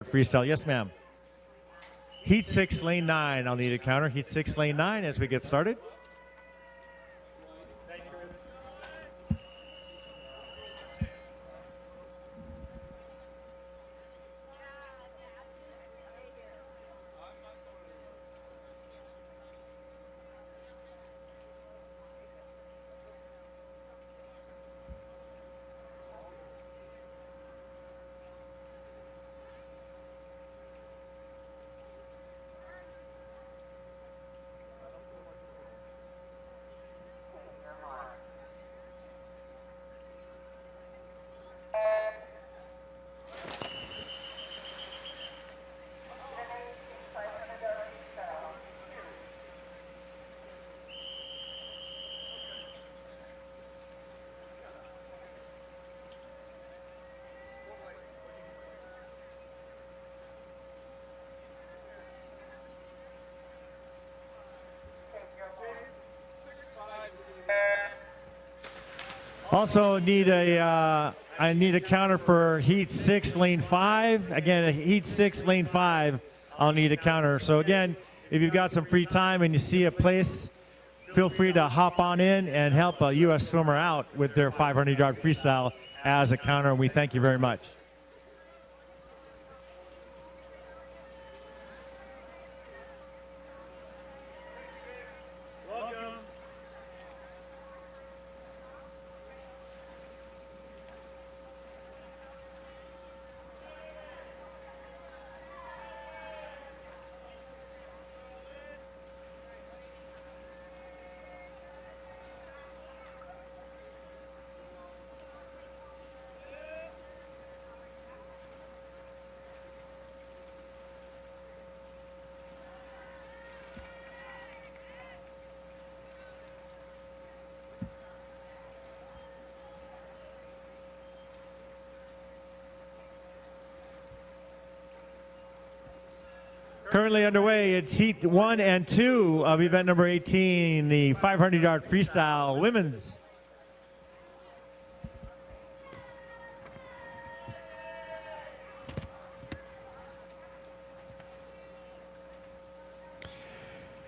Freestyle. Yes, ma'am. Heat 6, lane 9. I'll need a counter. Heat 6, lane 9 as we get started. Also need a I need a counter for Heat 6, lane 5. Again, a Heat 6, lane 5. I'll need a counter. So again, if you've got some free time and you see a place, feel free to hop on in and help a U.S. swimmer out with their 500-yard freestyle as a counter. And we thank you very much. Currently underway, it's Heat 1 and 2 of event number 18, the 500-yard freestyle women's.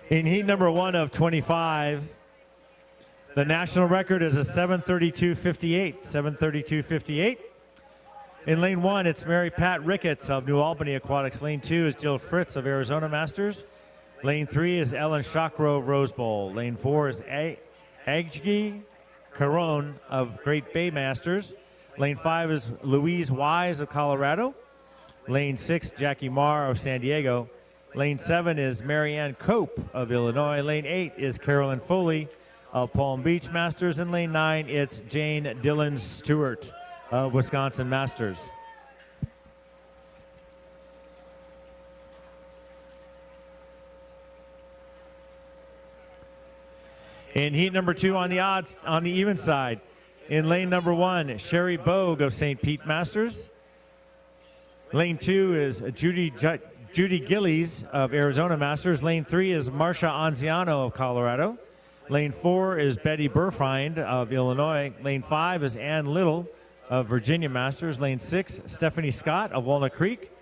In heat number 1 of 25, the national record is a 7:32.58, 7:32.58. In lane 1, it's Mary Pat Ricketts of New Albany Aquatics. Lane 2 is Jill Fritz of Arizona Masters. Lane 3 is Ellen Shockrow of Rose Bowl. Lane 4 is Aggie Caron of Great Bay Masters. Lane 5 is Louise Wise of Colorado. Lane 6, Jackie Marr of San Diego. Lane 7 is Marianne Cope of Illinois. Lane 8 is Carolyn Foley of Palm Beach Masters. And lane 9, it's Jane Dillon Stewart of Wisconsin Masters. In heat number 2 on the even side, in lane number 1, Sherry Bogue of St. Pete Masters. Lane 2 is Judy Gillies of Arizona Masters. Lane 3 is Marcia Anziano of Colorado. Lane 4 is Betty Burfind of Illinois. Lane 5 is Ann Little of Virginia Masters. Lane 6, Stephanie Scott of Walnut Creek.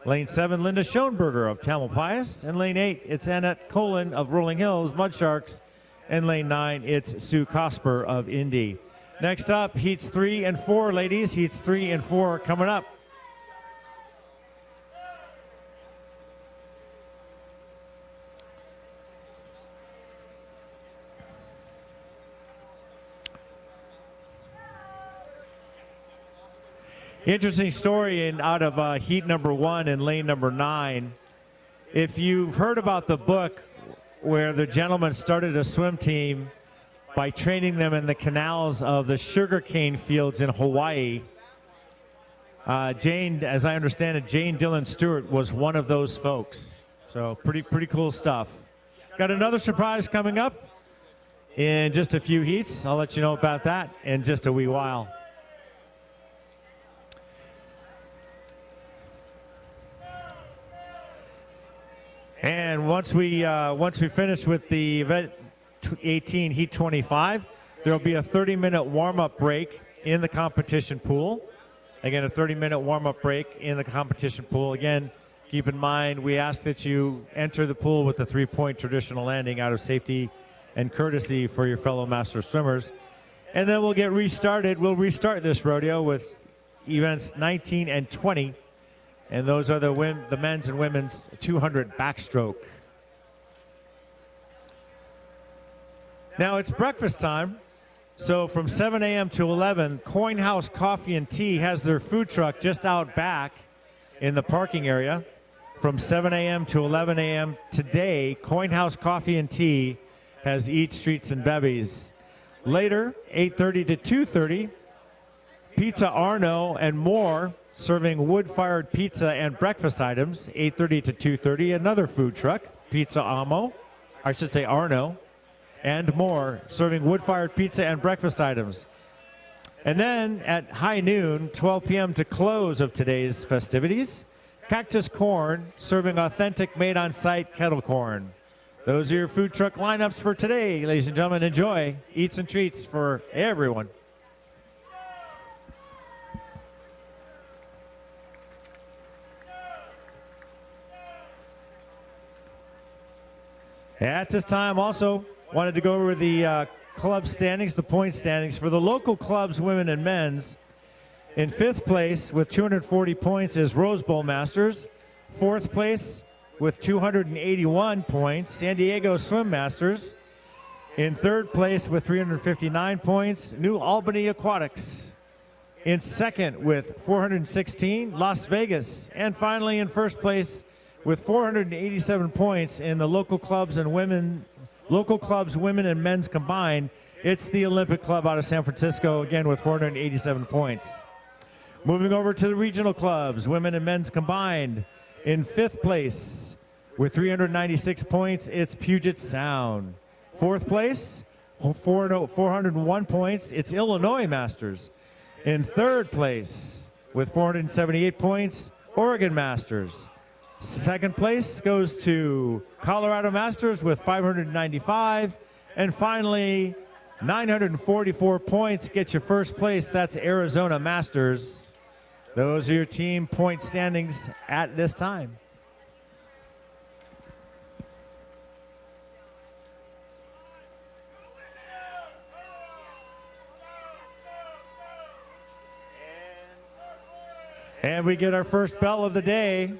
Lane 7, Linda Schoenberger of Tamalpais. And lane 8, it's Annette Colin of Rolling Hills Mud Sharks. And lane 9, it's Sue Cosper of Indy. Next up, heats 3 and 4, ladies. Heats 3 and 4 coming up. Interesting story out of heat number 1 and lane number 9. If you've heard about the book where the gentleman started a swim team by training them in the canals of the sugarcane fields in Hawaii, Jane, as I understand it, Jane Dillon Stewart was one of those folks. So pretty cool stuff. Got another surprise coming up in just a few heats. I'll let you know about that in just a wee while. And once we finish with the event 18 heat 25, there will be a 30-minute warm-up break in the competition pool. Again, a 30-minute warm-up break in the competition pool. Again, keep in mind, we ask that you enter the pool with a 3-point traditional landing out of safety and courtesy for your fellow master swimmers. And then we'll get restarted. We'll restart this rodeo with events 19 and 20. And those are the men's and women's 200 backstroke. Now it's breakfast time. So from 7 a.m. to 11, Coin House Coffee and Tea has their food truck just out back in the parking area. From 7 a.m. to 11 a.m. today, Coin House Coffee and Tea has Eats, Treats, and Bevies. Later, 8:30 to 2:30, Pizza Arno and More, serving wood-fired pizza and breakfast items. 8:30 to 2:30, another food truck, Pizza Arno, and More, serving wood-fired pizza and breakfast items. And then at high noon, 12 p.m. to close of today's festivities, Cactus Corn, serving authentic made-on-site kettle corn. Those are your food truck lineups for today, ladies and gentlemen. Enjoy. Eats and treats for everyone. At this time, also wanted to go over the club standings, the point standings for the local clubs, women and men's. In 5th place with 240 points is Rose Bowl Masters. 4th place with 281 points, San Diego Swim Masters. In 3rd place with 359 points, New Albany Aquatics. In 2nd with 416, Las Vegas. And finally in 1st place with 487 points in the local clubs, women and men's combined, it's the Olympic Club out of San Francisco, again with 487 points. Moving over to the regional clubs, women and men's combined. In 5th place with 396 points, it's Puget Sound. 4th place, 401 points, it's Illinois Masters. In 3rd place with 478 points, Oregon Masters. 2nd place goes to Colorado Masters with 595. And finally, 944 points gets you 1st place. That's Arizona Masters. Those are your team point standings at this time. And we get our first bell of the day.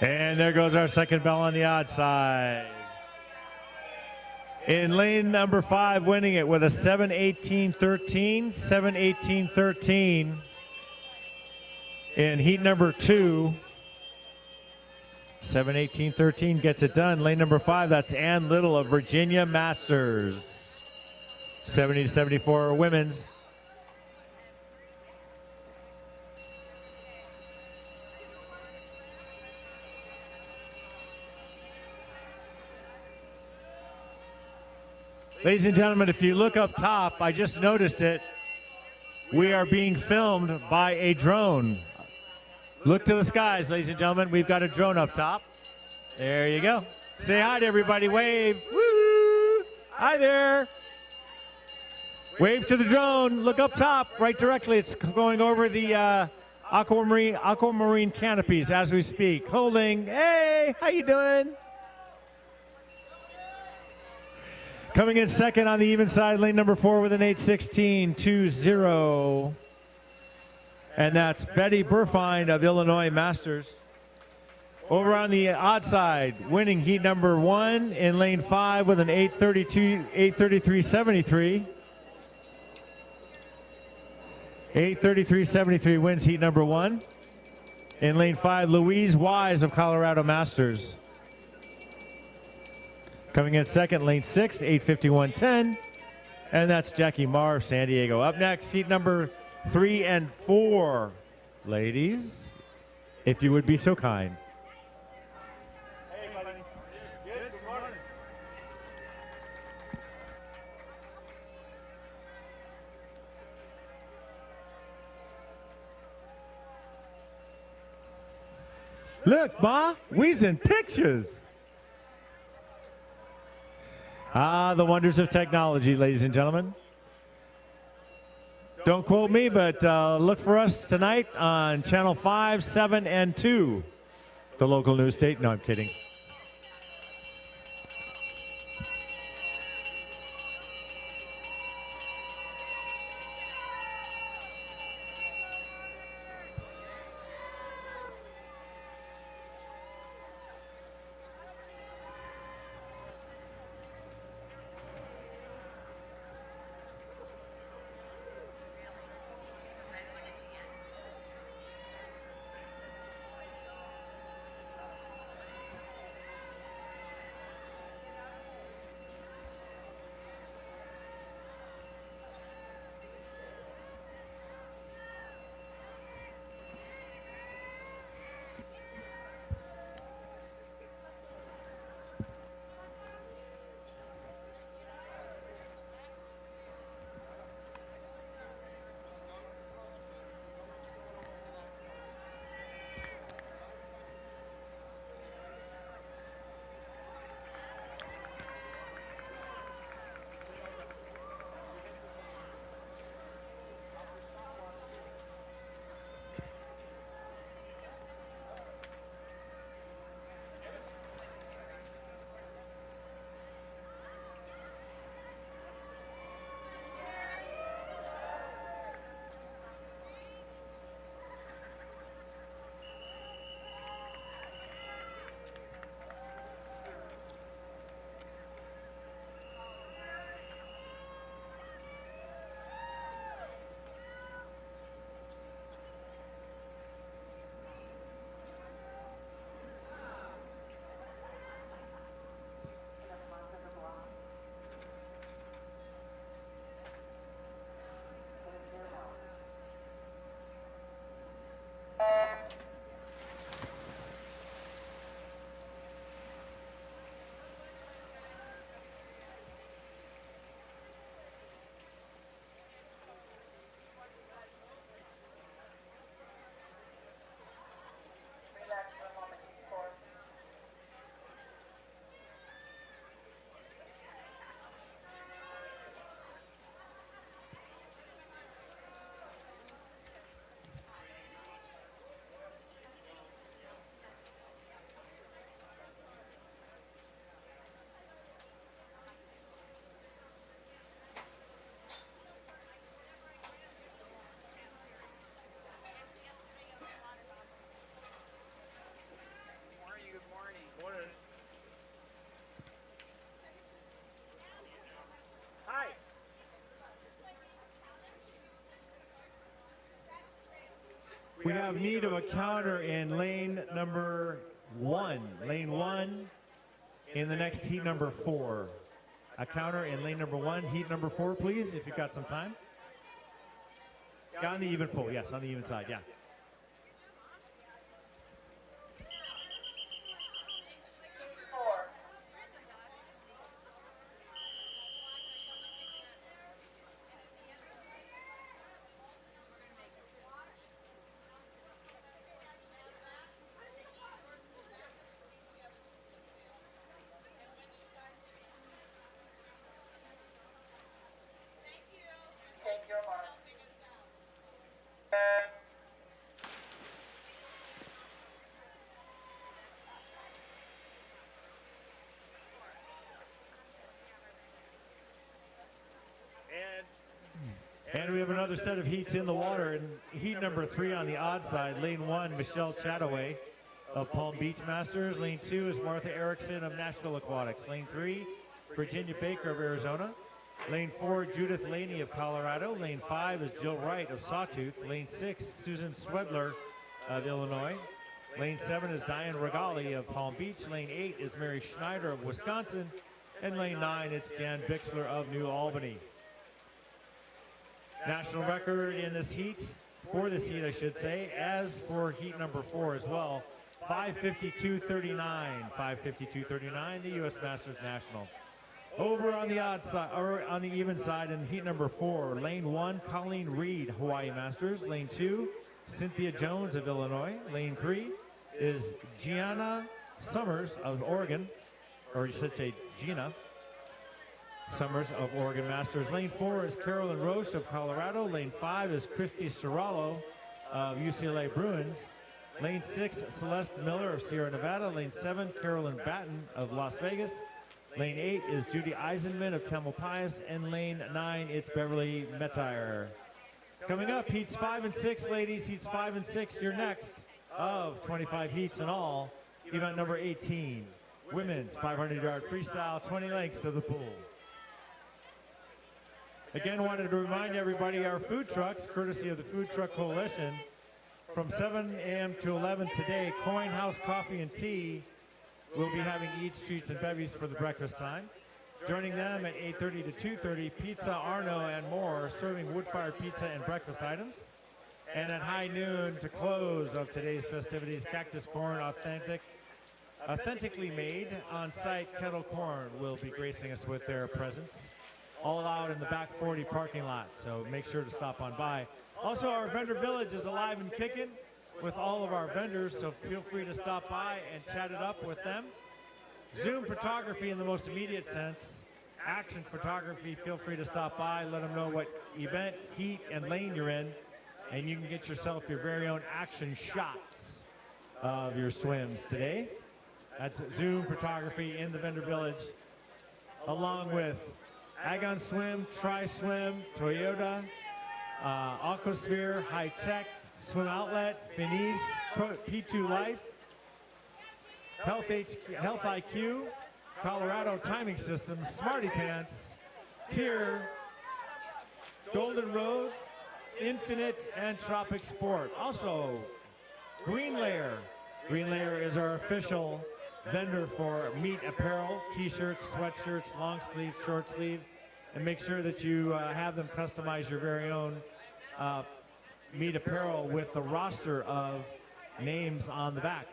And there goes our second bell on the odd side. In lane number 5, winning it with a 7:18.13, 7:18.13. In heat number 2, 7:18.13 gets it done. Lane number 5, that's Ann Little of Virginia Masters. 70-74 women's. Ladies and gentlemen, if you look up top, I just noticed it. We are being filmed by a drone. Look to the skies, ladies and gentlemen. We've got a drone up top. There you go. Say hi to everybody. Wave. Woo! Hi there. Wave to the drone. Look up top, right directly. It's going over the aquamarine canopies as we speak. Holding. Hey, how you doing? Coming in second on the even side, lane number 4 with an 8:16.20. And that's Betty Burfine of Illinois Masters. Over on the odd side, winning heat number 1 in lane 5 with an 8:33.73. 8:33.73 wins heat number 1. In lane 5, Louise Wise of Colorado Masters. Coming in second, lane 6, 8:51.10. And that's Jackie Marr of San Diego. Up next, heat number 3 and 4. Ladies, if you would be so kind. Hey, buddy. Good morning. Look, Ma, we's in pictures. Ah, the wonders of technology, ladies and gentlemen. Don't quote me, but look for us tonight on Channel 5, 7, and 2, the local news station. No, I'm kidding. We have need of a counter in lane number 1. Lane 1 in the next heat number 4. A counter in lane number 1, heat number 4, please, if you've got some time. Yeah, on the even pull, yes, on the even side, yeah. And we have another set of heats in the water. In heat number 3 on the odd side, lane 1, Michelle Chataway of Palm Beach Masters. Lane 2 is Martha Erickson of Nashville Aquatics. Lane 3, Virginia Baker of Arizona. Lane 4, Judith Laney of Colorado. Lane 5 is Jill Wright of Sawtooth. Lane 6, Susan Swedler of Illinois. Lane 7 is Diane Regali of Palm Beach. Lane 8 is Mary Schneider of Wisconsin. In lane 9, it's Jan Bixler of New Albany. National record in this heat, for this heat I should say, as for heat number 4 as well, 5:52.39, 5:52.39, the U.S. Masters National. Over on the odd side, or on the even side in heat number 4, lane 1, Colleen Reed, Hawaii Masters. Lane 2, Cynthia Jones of Illinois. Lane 3 is Gianna Summers of Oregon, or you should say Gina Summers of Oregon Masters. Lane 4 is Carolyn Roche of Colorado. Lane 5 is Christy Serralo of UCLA Bruins. Lane 6, Celeste Miller of Sierra Nevada. Lane 7, Carolyn Batten of Las Vegas. Lane 8 is Judy Eisenman of Tamalpais. And lane 9, it's Beverly Metire. Coming up, heats 5 and 6, ladies. Heats 5 and 6, you're next of 25 heats in all. Event number 18, women's 500-yard freestyle, 20 lengths of the pool. Again, wanted to remind everybody our food trucks, courtesy of the Food Truck Coalition, from 7 a.m. to 11 today, Coin House Coffee and Tea will be having eats, treats, and bevies for the breakfast time. Joining them at 8:30 to 2:30, Pizza Arno and more, serving wood-fired pizza and breakfast items. And at high noon, to close of today's festivities, Cactus Corn authentically made on-site kettle corn will be gracing us with their presence. All out in the back 40 parking lot, so make sure to stop on by. Also, our vendor village is alive and kicking with all of our vendors, so feel free to stop by and chat it up with them. Zoom photography in the most immediate sense. Action photography, feel free to stop by, let them know what event, heat, and lane you're in, and you can get yourself your very own action shots of your swims today. That's Zoom photography in the vendor village, along with Agon Swim, Tri Swim, Toyota, Aquasphere, High Tech, Swim Outlet, Finis, P2 Life, Health IQ, Colorado Timing Systems, Smarty Pants, Tier, Golden Road, Infinite, and Tropic Sport. Also, Green Layer. Green Layer is our official vendor for meat apparel, t-shirts, sweatshirts, long sleeve, short sleeve, and make sure that you have them customize your very own meat apparel with the roster of names on the back.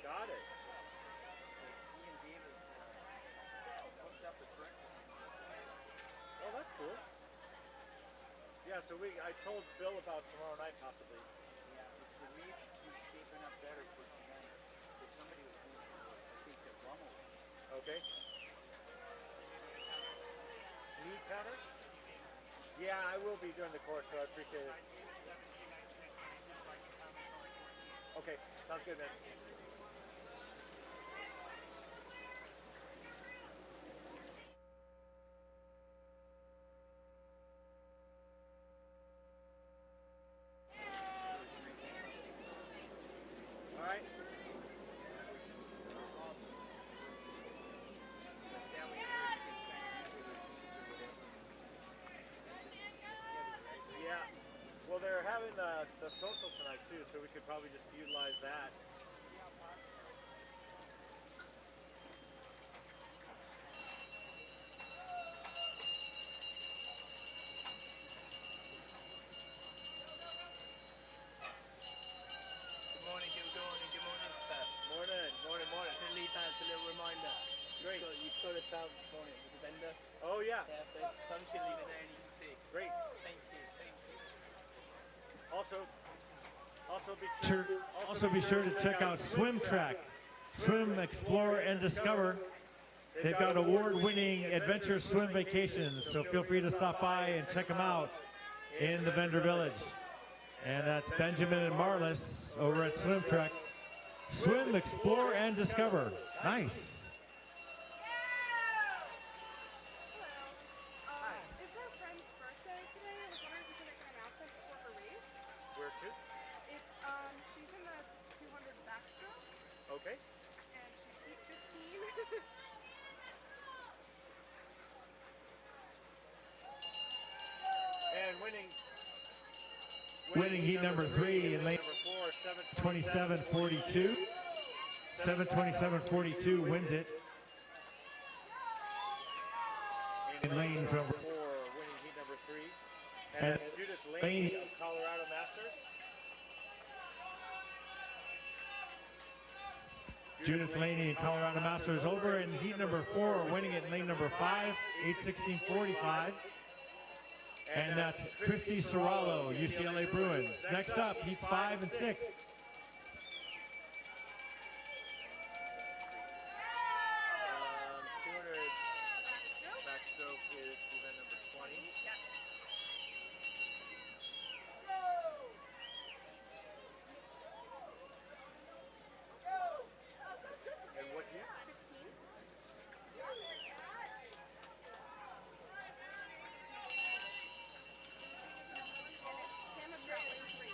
Got it. Oh, that's cool. Yeah, so I told Bill about tomorrow night possibly. Yeah, the meat is shaping up better for tonight. If somebody was doing, I think, the Brummel. Okay. Meat pattern? Yeah, I will be during the course, so I appreciate it. Okay, sounds good, man. All right. Yeah. Well, they're having the social tonight too, so we could probably just utilize that. Good morning, good morning, Steph. Morning. To leave that as a little reminder. Great. You got us out this morning with the vendor. Oh yeah. Yeah, there's sunshine leaving there and you can see. Great. Thank you. Also be sure to check out Swim Track, Swim, Explore, and Discover. They've got award-winning adventure swim vacations, so feel free to stop by and check them out in the vendor village. And that's Benjamin and Marlis over at Swim Track. Swim, explore, and discover. Nice. It's her friend's birthday today. I was wondering if you could make an announcement before her race. Where to? It's she's in the 200 backstroke Okay. and she's heat 15. And Winning heat number 3 in lane number 4, 27:42. 7:27:42 wins it. In lane from 4, winning heat number 3. And And Judith Laney. Laney of Colorado Masters. Judith Laney in Colorado Masters over in heat number 4, winning it in lane number 5, 8:16:45. And that's Christy Serralo, UCLA Bruins. Next up, heats 5 and 6. 200 backstroke is event number 20. And what year? 15. Hannah's got lane 3.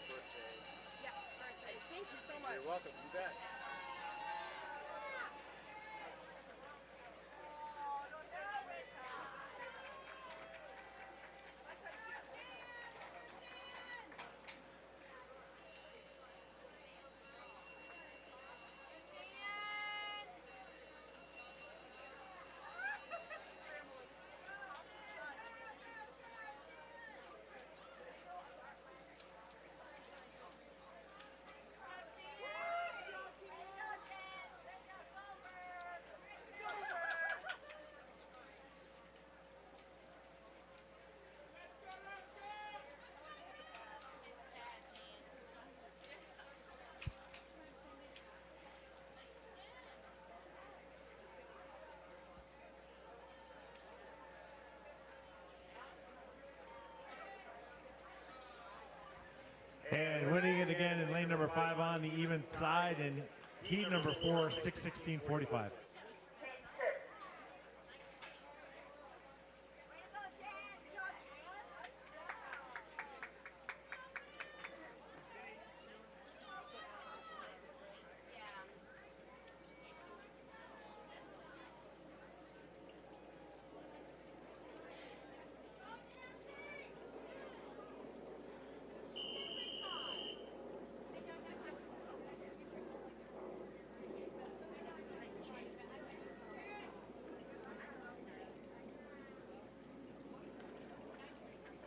Birthday. Yes, birthday. Thank you so much. You're welcome. You bet. And winning it again in lane number 5 on the even side in heat number 4, 6:16:45.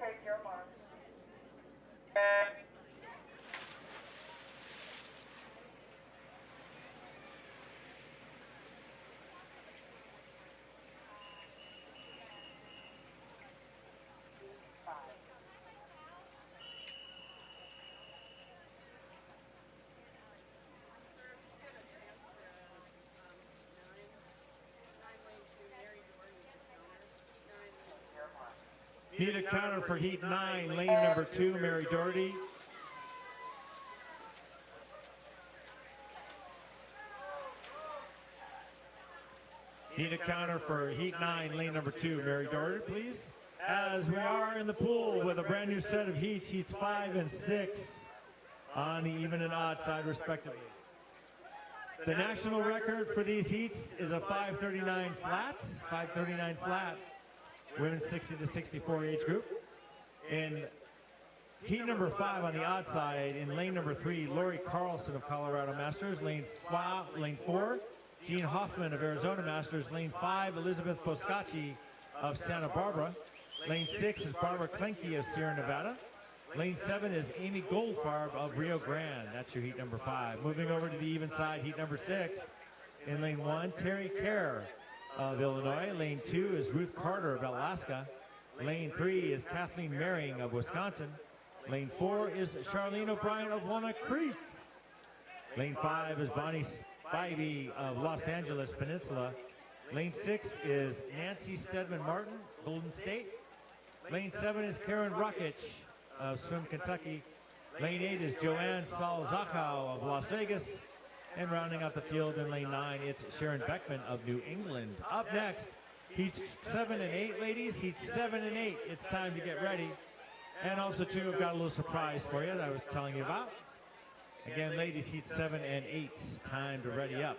Take your mark. Need a counter for heat 9, lane number 2, Mary Doherty. Need a counter for heat 9, lane number 2, Mary Doherty, please. As we are in the pool with a brand new set of heats, heats 5 and 6 on the even and odd side respectively. The national record for these heats is a 5:39 flat, 5:39 flat. Women's 60 to 64 age group. In heat number 5 on the odd side, in lane number 3, Lori Carlson of Colorado Masters. Lane 4, Jean Hoffman of Arizona Masters. Lane 5, Elizabeth Poscacci of Santa Barbara. Lane 6 is Barbara Klenke of Sierra Nevada. Lane 7 is Amy Goldfarb of Rio Grande. That's your heat number 5. Moving over to the even side, heat number 6. In lane 1, Terry Kerr of Illinois. Lane 2 is Ruth Carter of Alaska. Lane 3 is Kathleen Merring of Wisconsin. Lane 4 is Charlene O'Brien of Walnut Creek. Lane 5 is Bonnie Spivey of Los Angeles Peninsula. Lane 6 is Nancy Stedman Martin, Golden State. Lane 7 is Karen Rockich of Swim Kentucky. Lane 8 is Joanne Salzakau of Las Vegas. And rounding out the field in lane 9, it's Sharon Beckman of New England. Up next, heats 7 and 8, ladies. Heats 7 and 8. It's time to get ready. And also, too, I've got a little surprise for you that I was telling you about. Again, ladies, heats 7 and 8. Time to ready up.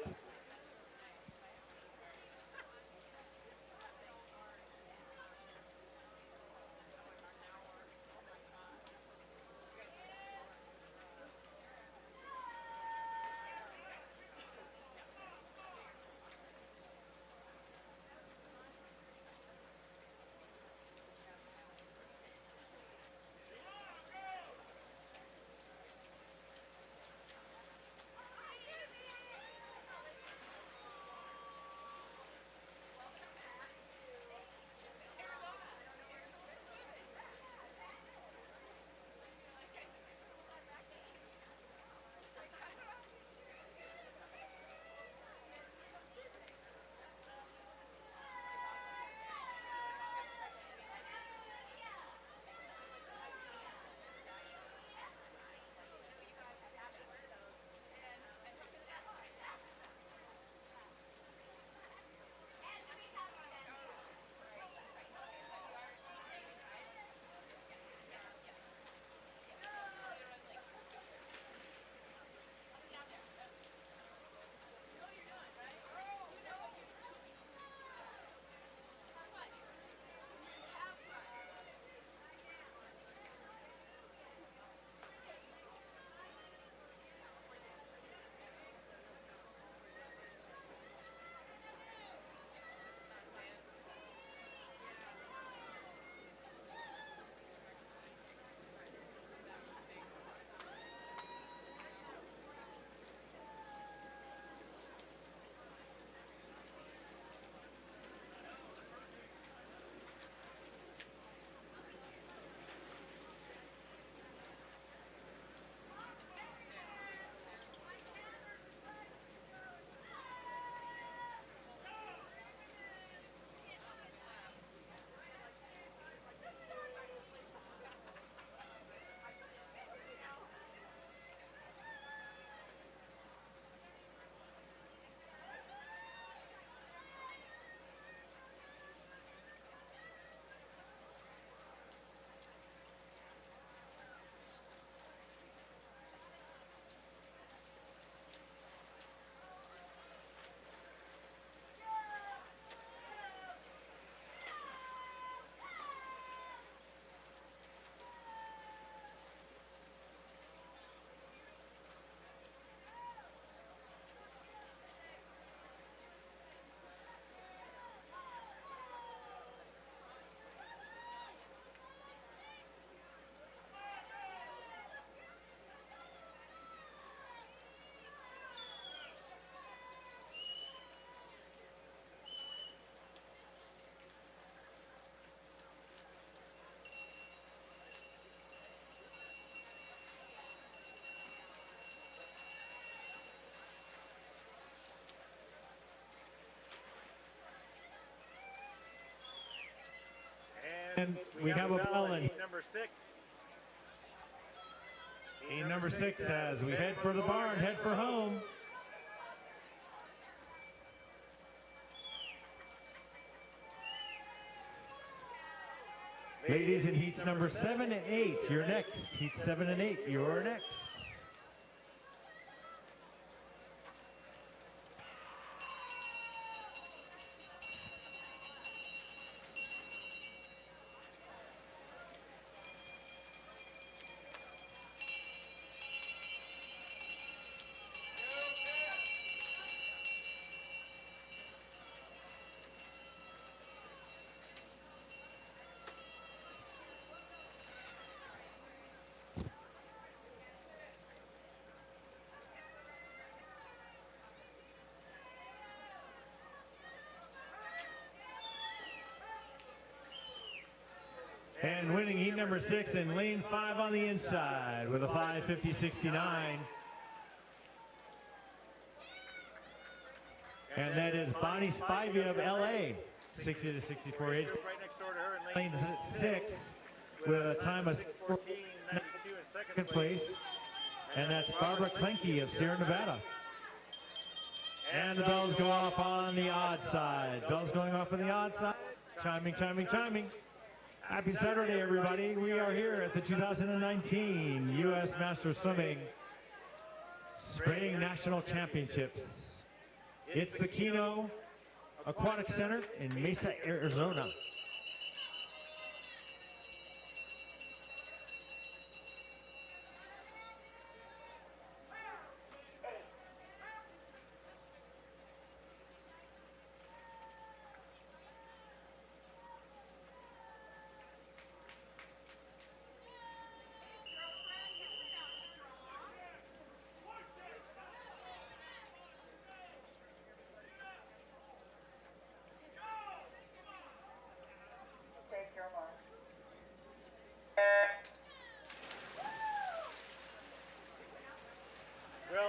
And we have a bell in number 6. Heat number 6 as we head for the barn, head for home. Ladies in heats number 7 and 8, you're next. Heats 7 and 8, you're next. And winning heat number 6 in lane 5 on the inside with a 5:50.69. And that is Bonnie Spivey of LA, 60 to 64 age. Right next door to her in lane Lane 6 with a time of 14:92 in second second place, and that's Barbara Klenke of Sierra Nevada. And the bells go off on the odd side. Bells going off on the odd side. Chiming, chiming, chiming. Happy Saturday, everybody. We are here at the 2019 U.S. Masters Swimming Spring National Championships. It's the Keno Aquatic Center in Mesa, Arizona.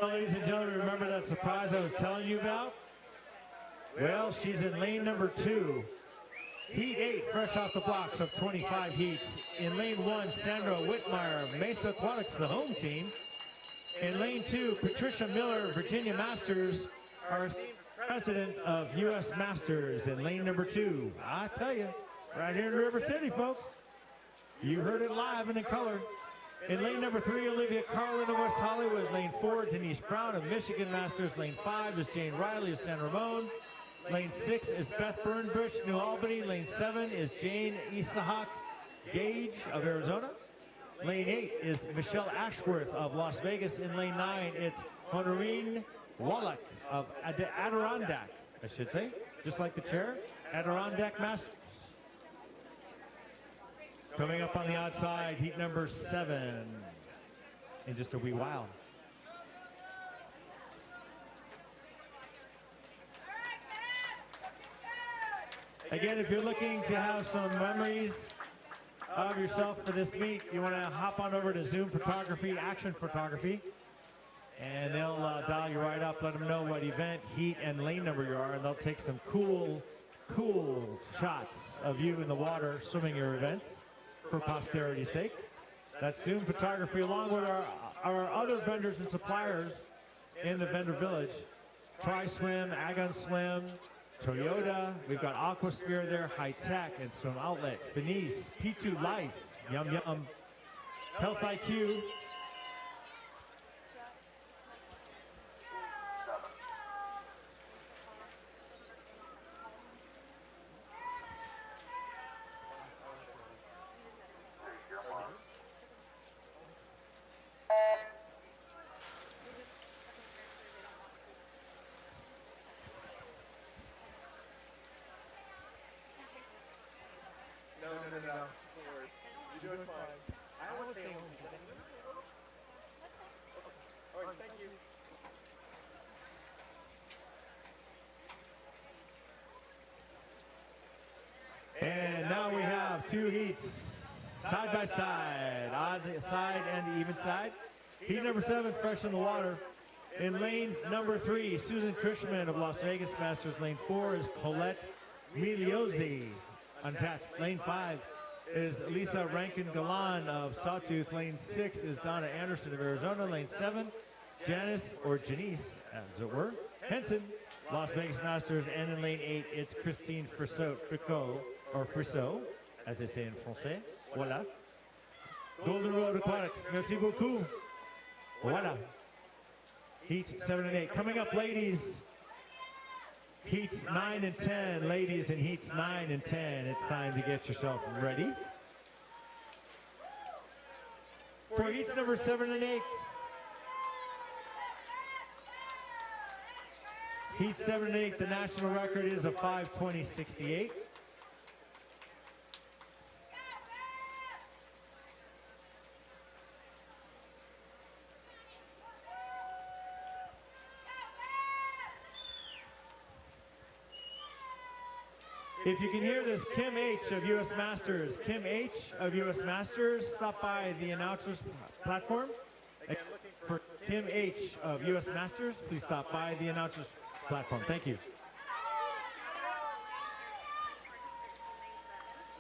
Well, ladies and gentlemen, remember that surprise I was telling you about? Well, she's in lane number 2. Heat 8, fresh off the blocks of 25 heats. In lane 1, Sandra Whitmire, Mesa Aquatics, the home team. In lane 2, Patricia Miller, Virginia Masters, our president of U.S. Masters. In lane number 2, I tell you, right here in River City, folks. You heard it live and in color. In lane number 3, Olivia Carlin of West Hollywood. Lane 4, Denise Brown of Michigan Masters. Lane 5 is Jane Riley of San Ramon. Lane 6 is Beth Burnbush, New Albany. Lane 7 is Jane Isahak Gage of Arizona. Lane 8 is Michelle Ashworth of Las Vegas. In lane 9, it's Honorine Wallach of Adirondack, I should say, just like the chair, Adirondack Masters. Coming up on the outside, heat number 7 in just a wee while. Again, if you're looking to have some memories of yourself for this meet, you want to hop on over to Zoom Photography, Action Photography, and they'll dial you right up, let them know what event, heat, and lane number you are, and they'll take some cool shots of you in the water swimming your events for posterity's sake. That's Zoom Photography, along with our other vendors and suppliers in the vendor village. Tri-Swim, Agon Swim, Toyota, we've got Aquasphere there, High Tech, and Swim Outlet, Finis, P2 Life, Yum Yum, Health IQ, No worries. You're doing fine. I want to say all right, thank you. and now we have 2 heats, side by side, odd side and even side. Heat number 7, fresh in the water. In lane number 3, Susan Cushman of Las Vegas Masters. Lane 4 is Colette Miliozzi, unattached. Lane 5 is Lisa Rankin-Galan of Sawtooth. Lane 6 is Donna Anderson of Arizona. Lane 7, Janice, or Janice, as it were, Henson, Las Vegas Masters. And in lane 8, it's Christine Frisseau, as they say in Francais. Voilà. Golden Road Aquatics. Merci beaucoup. Voilà. Heat 7 and 8. Coming up, ladies. Heats 9 and 10, ladies, in heats 9 and 10. It's time to get yourself ready for heats number 7 and 8. Heat 7 and 8, the national record is a 5:20.68. If you can hear this, Kim H. of U.S. Masters. Kim H. of U.S. Masters, stop by the announcers platform. For Kim H. of U.S. Masters, please stop by the announcers platform. Thank you.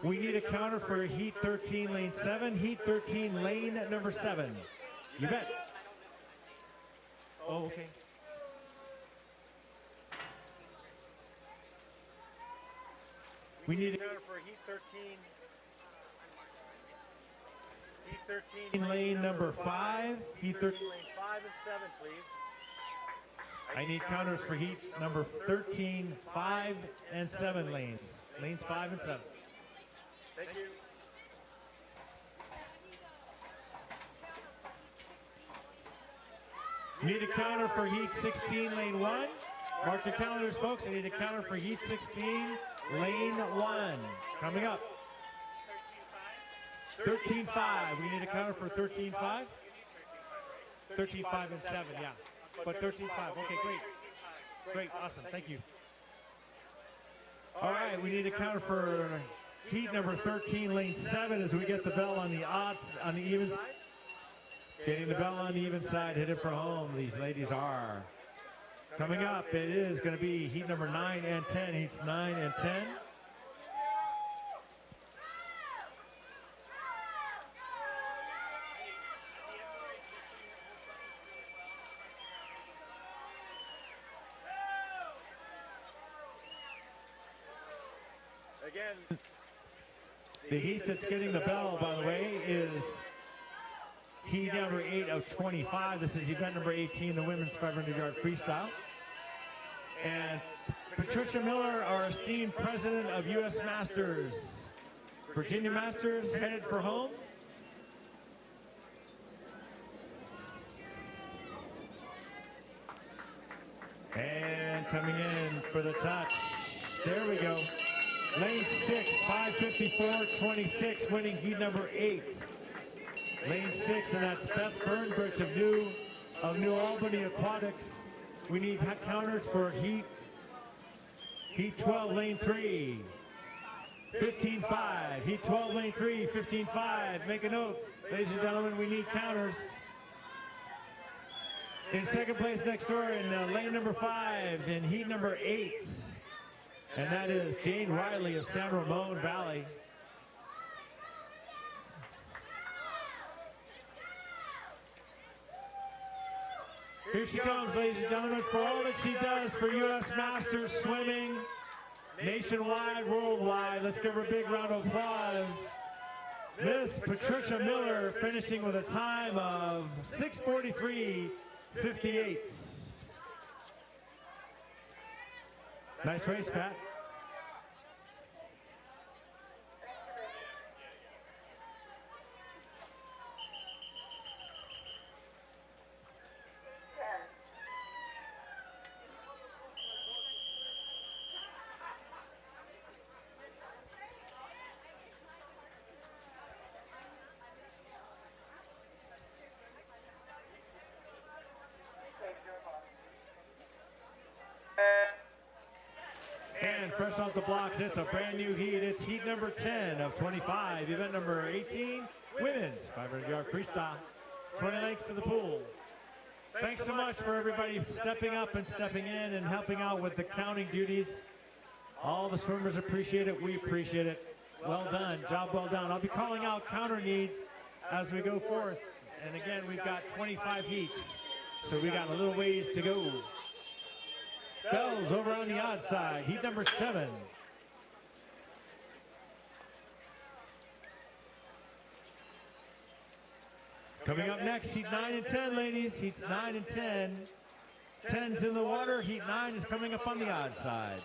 We need a counter for heat 13, lane 7. Heat 13, lane number 7. You bet. Oh, okay. We need a Counter for heat 13. Heat 13. in lane number 5. Heat 13. Lane 5 and 7, please. I need counters for heat number 13, 5, and 7 lanes. Lanes 5 and 7. Thank you. Need a counter for heat 16, lane 1. Mark your calendars, folks. I need a counter for heat 16, lane 1. Coming up. 13-5. We need a counter for 13-5. 13-5 and 7, yeah. But 13-5. Okay, great. Great, awesome. Thank you. All right, we need a counter for heat number 13, lane 7, as we get the bell on the odds, on the even side. Getting the bell on the even side, headed for home. These ladies are. Coming up, it is going to be heat number 9 and 10. Heats 9 and 10. Again, The heat that's getting the bell, by the way, is heat number 8 of 25. This is event number 18, the women's 500-yard freestyle. And Patricia Miller, our esteemed president of US Masters. Virginia Masters headed for home. And coming in for the touch. There we go. Lane 6, 5:54.26, winning heat number 8. Lane 6, and that's Beth Burnbridge of New Albany Aquatics. We need counters for heat 12, lane 3. 15-5. Heat 12, lane 3, 15-5. Make a note, ladies and gentlemen, we need counters. In second place next door in lane number 5 in heat number 8. And that is Jane Riley of San Ramon Valley. Here she comes, ladies and gentlemen, for all that she does for U.S. Masters swimming, nationwide, worldwide. Let's give her a big round of applause. Miss Patricia Miller finishing with a time of 6:43.58. Nice race, Pat. And fresh off the blocks, it's a brand new heat. It's heat number 10 of 25, event number 18, women's 500-yard freestyle, 20 lengths to the pool. Thanks so much for everybody stepping up and stepping in and helping out with the counting duties. All the swimmers appreciate it. We appreciate it. Well done. Job well done. I'll be calling out counter needs as we go forth. And again, we've got 25 heats, so we got a little ways to go. Bells over on the odd side, heat number 7. Coming up next, heat 9 and 10, ladies. Heats 9 and 10. 10's in the water, heat 9 is coming up on the odd side.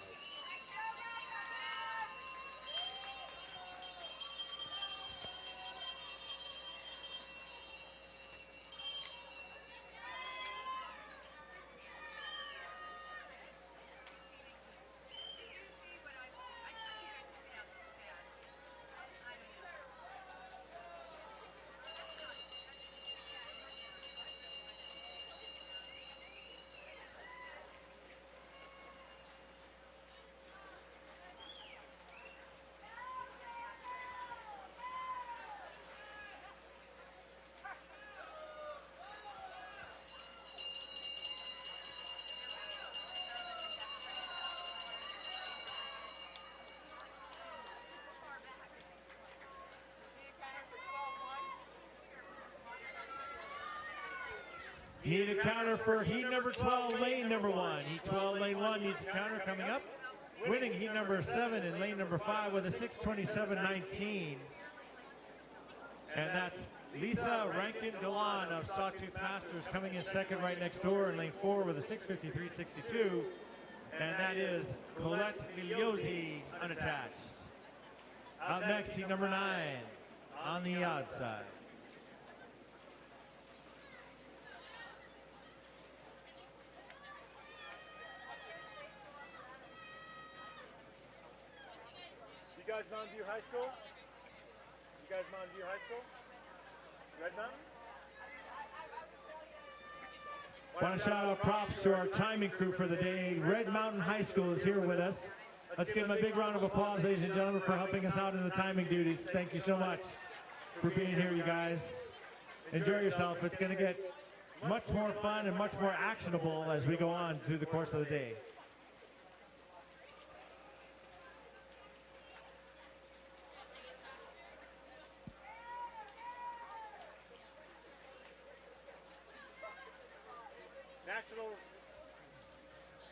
Need a counter for heat number 12, lane number 1. Heat 12, lane 1 needs a counter coming up. Winning heat number 7 in lane number 5 with a 6:27.19. And that's Lisa Rankin-Galan of Sawtooth Masters coming in second right next door in lane 4 with a 6:53.62. And that is Colette Migliosi unattached. Up next, heat number 9 on the outside. You guys Mountain View High School? You guys Mountain View High School? Red Mountain? Want to shout out props to our timing crew for the day. Red Mountain High School is here with us. Let's give them a big round of applause, ladies and gentlemen, for helping us out in the timing duties. Thank you so much for being here, you guys. Enjoy yourself. It's going to get much more fun and much more actionable as we go on through the course of the day.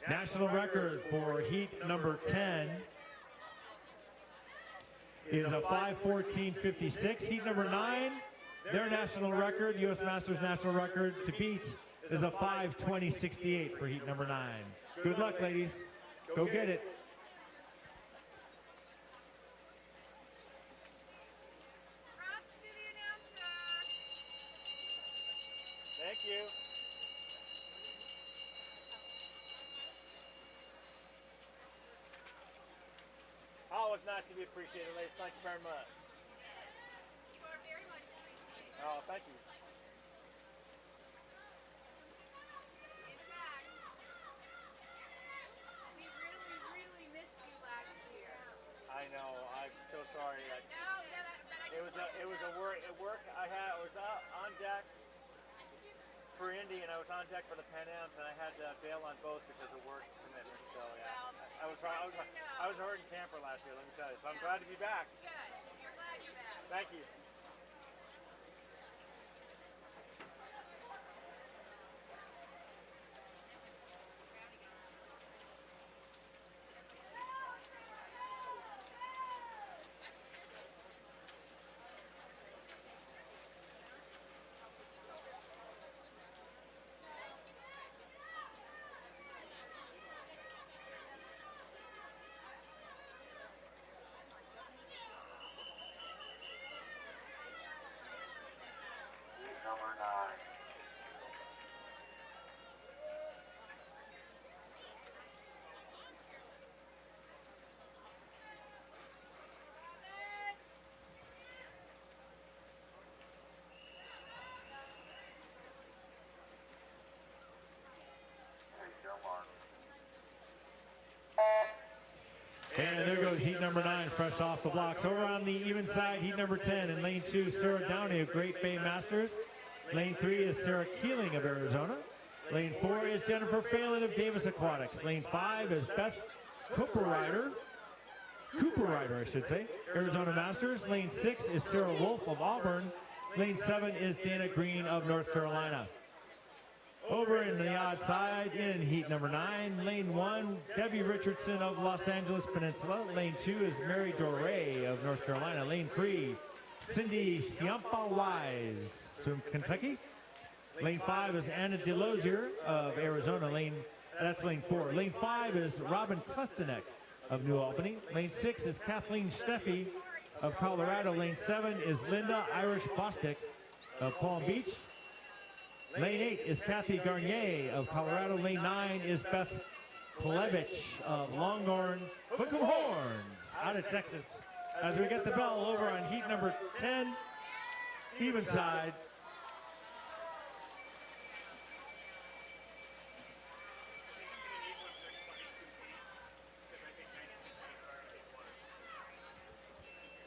National record for heat number 10 is a 5:14.56. Heat number 9, their national record, U.S. Masters national record to beat is a 5:20.68 for heat number 9. Good luck, ladies. Go get it. Props to the announcer. Thank you. Always nice to be appreciated, ladies. Thank you very much. You are very much appreciated. Oh, thank you. In fact, we really missed you last year. I know. I'm so sorry. No, It was a work. At work, I was out on deck for Indy, and I was on deck for the Pan Ams, and I had to bail on both because of work commitments. So yeah, I was a hurting camper last year. Let me tell you. So I'm glad to be back. Good. You're glad you're back. Thank you. Number 9. And there goes heat number 9, fresh off the blocks. Over on the even side, heat number 10 in lane 2, Sarah Downey of Great Bay Masters. Lane 3 is Sarah Keeling of Arizona. Lane 4 is Jennifer Phelan of Davis Aquatics. Lane 5 is Beth Cooper Ryder, Arizona Masters. Lane 6 is Sarah Wolf of Auburn. Lane 7 is Dana Green of North Carolina. Over in the odd side in heat number 9, lane 1, Debbie Richardson of Los Angeles Peninsula. Lane 2 is Mary Doré of North Carolina. Lane 3, Cindy Ciampa Wise from Kentucky. Lane 5 is Anna DeLozier of Arizona. That's lane 4. Lane 5 is Robin Klustenek of New Albany. Lane 6 is Kathleen Steffi of Colorado. Lane 7 is Linda Irish Bostic of Palm Beach. Lane 8 is Kathy Garnier of Colorado. Lane 9 is Beth Plevich of Longhorn Hook 'em Horns out of Texas. As we get the bell over on heat number 10, even side.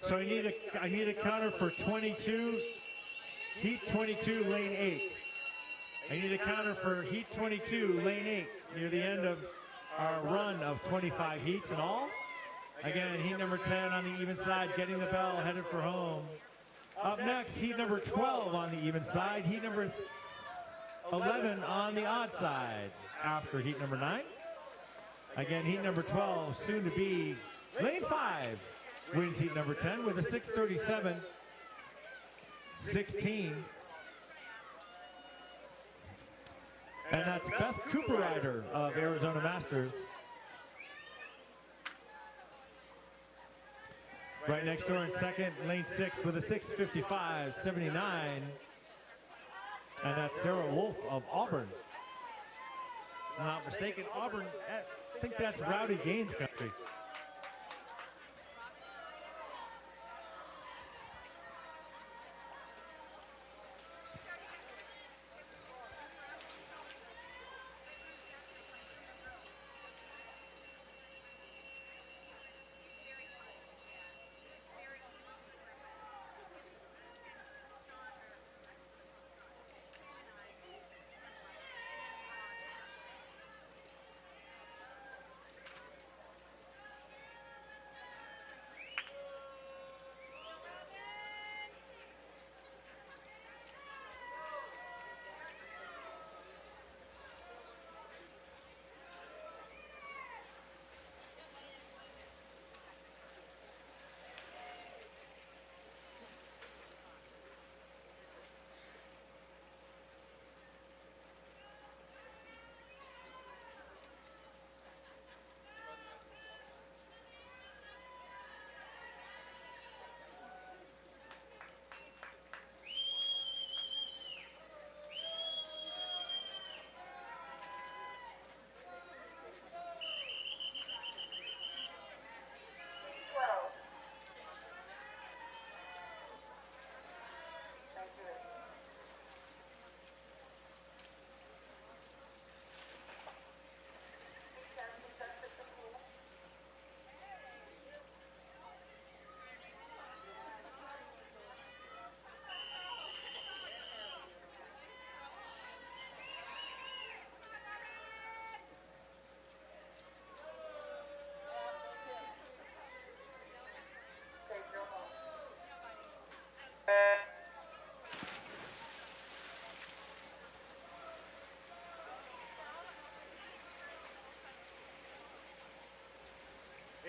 So I need a counter for 22, heat 22, lane 8. I need a counter for heat 22, lane 8, near the end of our run of 25 heats in all. Again, heat number 10 on the even side, getting the bell, headed for home. Up next, heat number 12 on the even side. Heat number 11 on the odd side after heat number 9. Again, heat number 12, soon to be lane 5, wins heat number 10 with a 6:37.16. And that's Beth Cooperrider of Arizona Masters. Right next door in second, lane 6 with a 6:55.79. And that's Sarah Wolf of Auburn. If I'm not mistaken, Auburn, I think that's Rowdy Gaines country.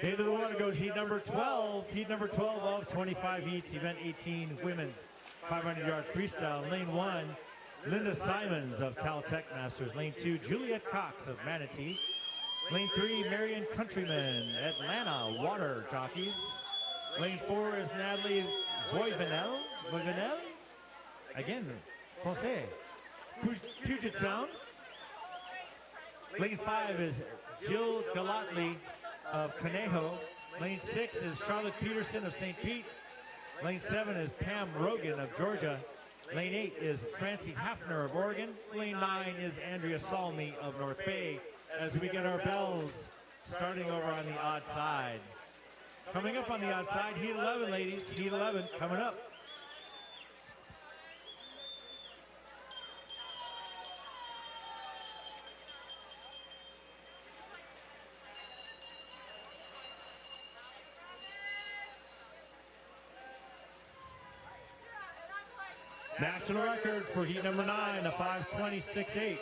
Into the water goes heat number 12. Heat number 12 of 25 heats. Event 18, women's 500-yard freestyle. Lane 1, Linda Simons of Caltech Masters. Lane 2, Juliet Cox of Manatee. Lane 3, Marion Countryman, Atlanta Water Jockeys. Lane 4 is Natalie Boyvenel. Again, Francais. Puget Sound. Lane 5 is Jill Galatly of Conejo. Lane 6 is Charlotte Peterson of St. Pete. Lane 7 is Pam Rogan of Georgia. Lane 8 is Francie Hafner of Oregon. Lane 9 is Andrea Salmi of North Bay. As we get our bells starting over on the odd side. Coming up on the odd side, heat 11, ladies. Heat 11 coming up. National record for heat number 9, a 5:26.8.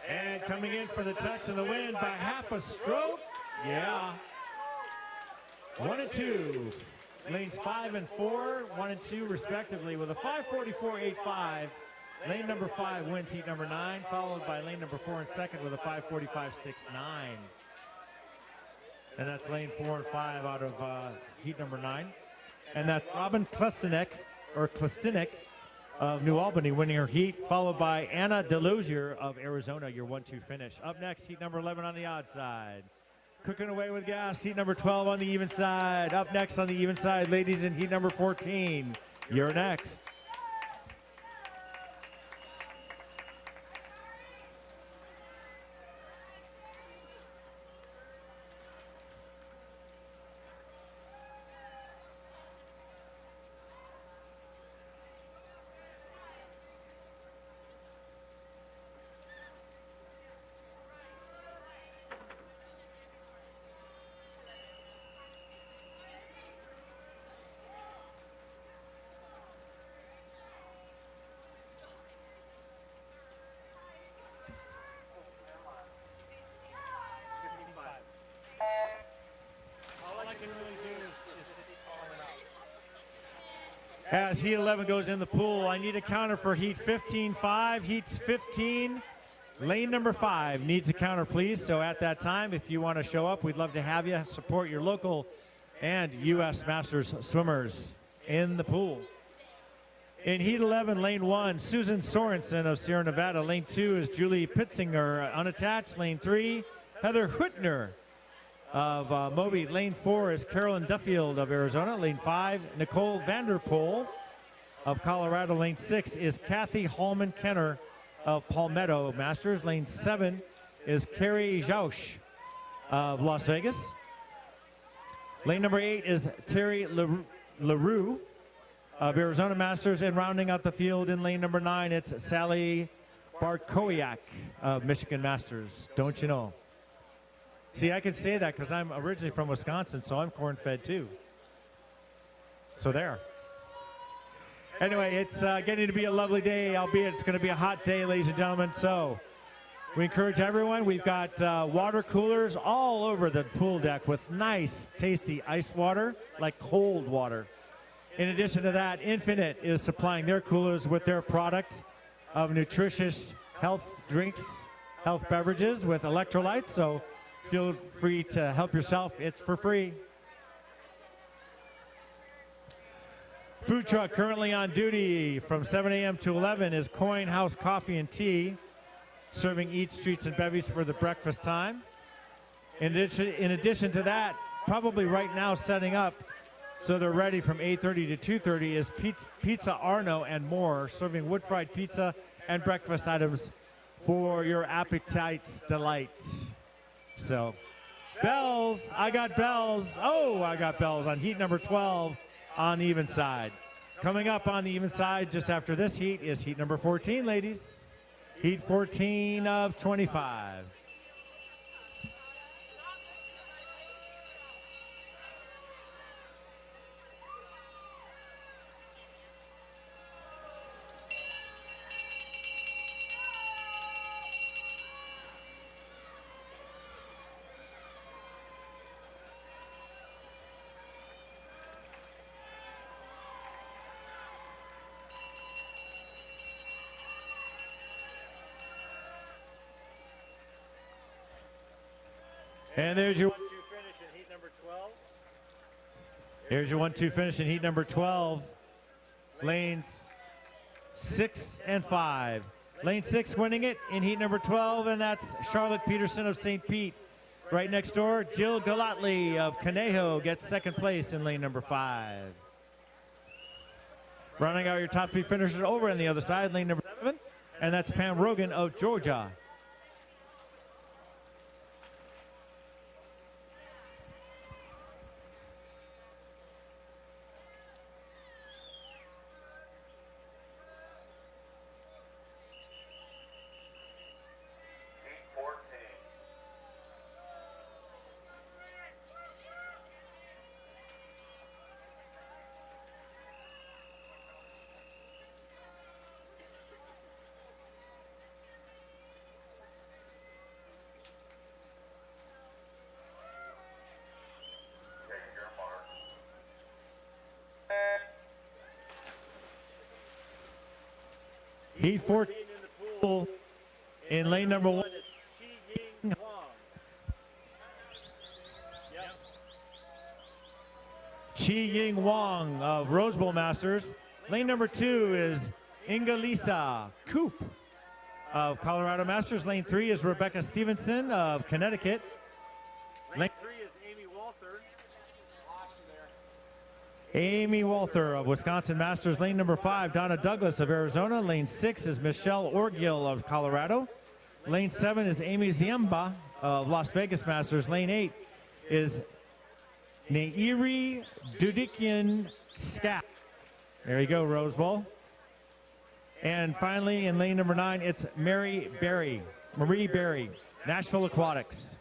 And coming in for the touch and the win by half a stroke. Yeah. 1 and 2. Lanes 5 and 4, 1 and 2 respectively, with a 5:44.85. Lane number 5 wins heat number 9, followed by lane number 4 in second with a 5:45.69. And that's lane 4 and 5 out of heat number 9. And that's Robin Klestinek of New Albany winning her heat, followed by Anna Delosier of Arizona, your 1-2 finish. Up next, heat number 11 on the odd side. Cooking away with gas, heat number 12 on the even side. Up next on the even side, ladies, in heat number 14. You're next. As heat 11 goes in the pool, I need a counter for heat 15-5. Heats 15, lane number 5 needs a counter, please. So at that time, if you want to show up, we'd love to have you support your local and U.S. Masters swimmers in the pool. In heat 11, lane 1, Susan Sorensen of Sierra Nevada. Lane 2 is Julie Pitzinger, unattached. Lane 3, Heather Huttner of Moby. Lane 4 is Carolyn Duffield of Arizona. Lane 5, Nicole Vanderpool of Colorado. Lane 6 is Kathy Hallman-Kenner of Palmetto Masters. Lane 7 is Carrie Jausch of Las Vegas. Lane number 8 is Terry LaRue of Arizona Masters. And rounding out the field in lane number 9, it's Sally Barkowiak of Michigan Masters. Don't you know? See, I can say that because I'm originally from Wisconsin, so I'm corn-fed too. So there. Anyway, it's getting to be a lovely day, albeit it's going to be a hot day, ladies and gentlemen. So we encourage everyone. We've got water coolers all over the pool deck with nice, tasty ice water, like cold water. In addition to that, Infinite is supplying their coolers with their product of nutritious health drinks, health beverages with electrolytes. So feel free to help yourself. It's for free. Food truck currently on duty from 7 a.m. to 11 is Coin House Coffee and Tea, serving Eats, Treats, and Bevies for the breakfast time. In addition to that, probably right now setting up so they're ready from 8:30 to 2:30 is Pizza Arno and more, serving wood-fried pizza and breakfast items for your appetite's delight. So, bells, I got bells. Oh, I got bells on heat number 12 on the even side. Coming up on the even side just after this heat is heat number 14, ladies. Heat 14 of 25. And there's your 1-2 finish in heat number 12. Here's your 1-2 finish in heat number 12. Lanes 6 and 5. Lane 6 winning it in heat number 12, and that's Charlotte Peterson of St. Pete. Right next door, Jill Galatly of Conejo gets second place in lane number 5. Running out your top 3 finishers over on the other side, lane number 7, and that's Pam Rogan of Georgia. Heat 14 in the pool. In lane number 1, it's Chi Ying Wong. Yep. Chi Ying Wong of Rose Bowl Masters. Lane number 2 is Ingalisa Coop of Colorado Masters. Lane 3 is Rebecca Stevenson of Connecticut. Lane 3 is Amy Walther. Amy Walther of Wisconsin Masters. Lane number 5, Donna Douglas of Arizona. Lane 6 is Michelle Orgill of Colorado. Lane 7 is Amy Ziemba of Las Vegas Masters. Lane 8 is Nairi Dudikian Scat. There you go, Rose Bowl. And finally, in lane number 9, it's Marie Berry, Nashville Aquatics.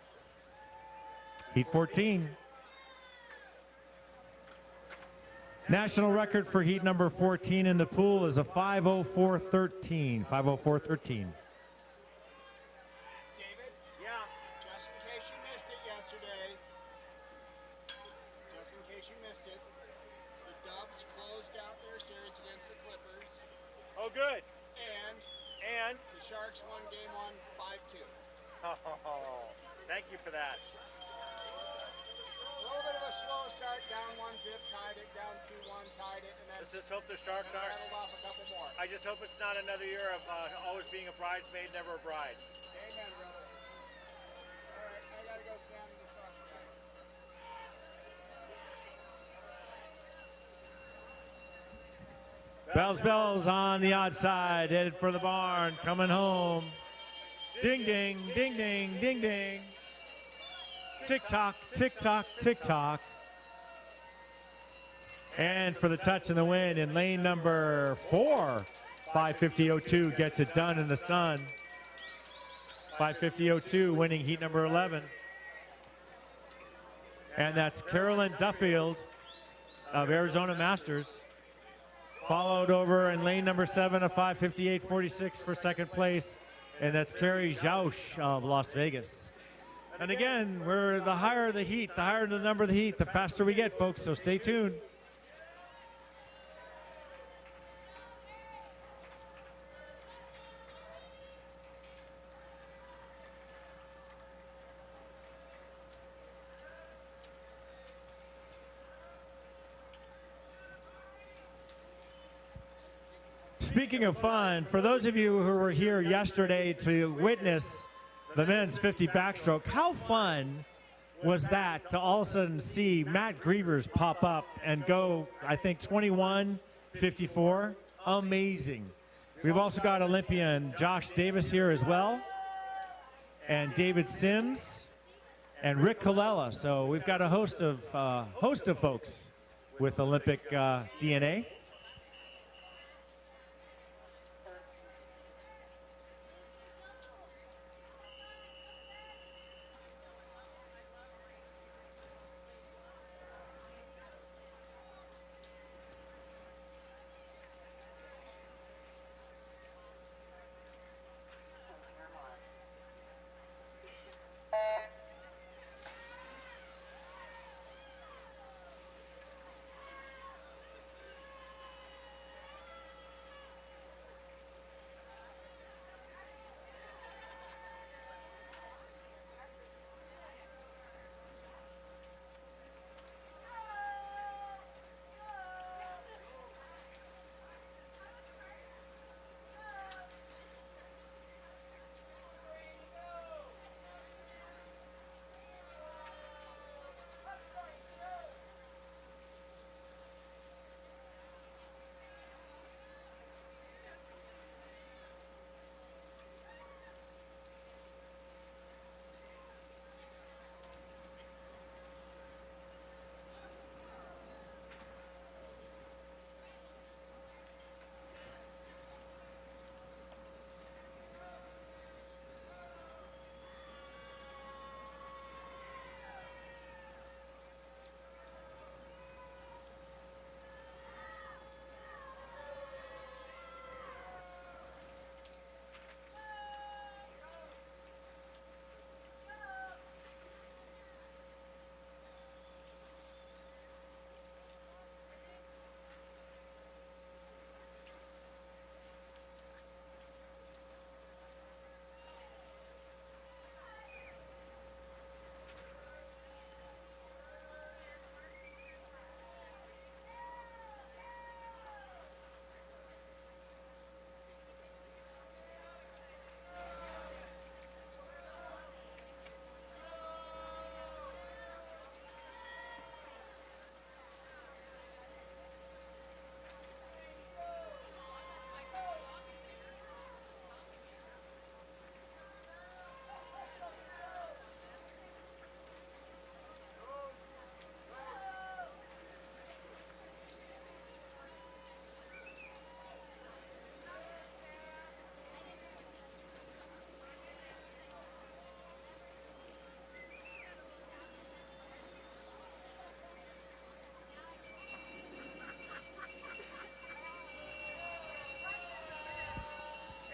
Heat 14. National record for heat number 14 in the pool is a 5:04:13. 5:04:13. David? Yeah. Just in case you missed it yesterday, the Dubs closed out their series against the Clippers, Oh, good. and And the Sharks won game 1 5-2. oh, thank you for that. A little bit of a slow start, down 1-0, tied it, down 2-1, tied it, and then Let's just hope the Sharks aren't. rattled off a couple more. I just hope it's not another year of always being a bridesmaid, never a bride. Amen, brother. All right, I gotta go stand in the sun, guys. Bells on the odd side, headed for the barn, coming home. Ding, ding, ding, ding, ding, ding. Tick tock, tick tock, tick tock. And for the touch and the win in lane number 4, 550.02 gets it done in the sun. 550.02 winning heat number 11. And that's Carolyn Duffield of Arizona Masters. Followed over in lane number 7 of 558.46 for second place. And that's Carrie Jausch of Las Vegas. And again, the higher the heat, the higher the number of the heat, the faster we get, folks. So stay tuned. Speaking of fun, for those of you who were here yesterday to witness the men's 50 backstroke, how fun was that to all of a sudden see Matt Grievers pop up and go, I think, 21:54? Amazing. We've also got Olympian Josh Davis here as well, and David Sims, and Rick Colella. So we've got a host of folks with Olympic DNA.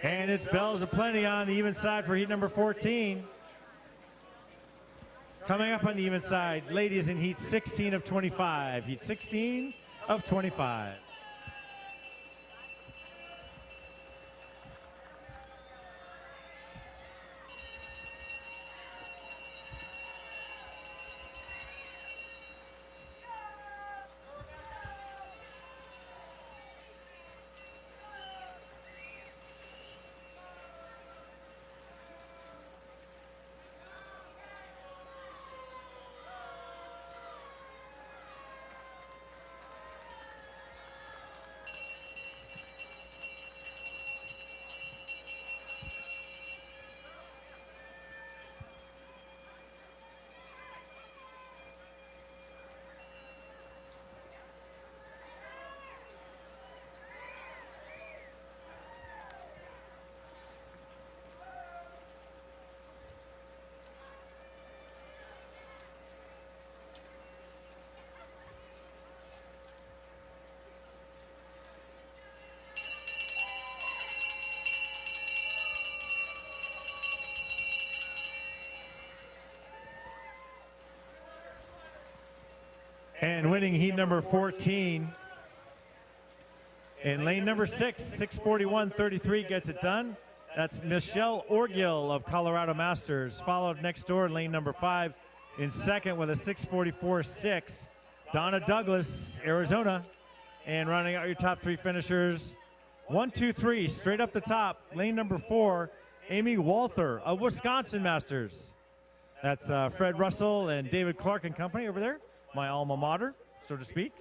And it's bells aplenty on the even side for heat number 14. Coming up on the even side, ladies in heat 16 of 25. Heat 16 of 25. And winning heat number 14 in lane number 6, 6:41.33 gets it done. That's Michelle Orgill of Colorado Masters, followed next door in lane number 5 in second with a 6:44.6. Donna Douglas, Arizona. And running out your top 3 finishers, 1, 2, 3, straight up the top, lane number 4, Amy Walther of Wisconsin Masters. That's Fred Russell and David Clark and company over there. My alma mater, so to speak.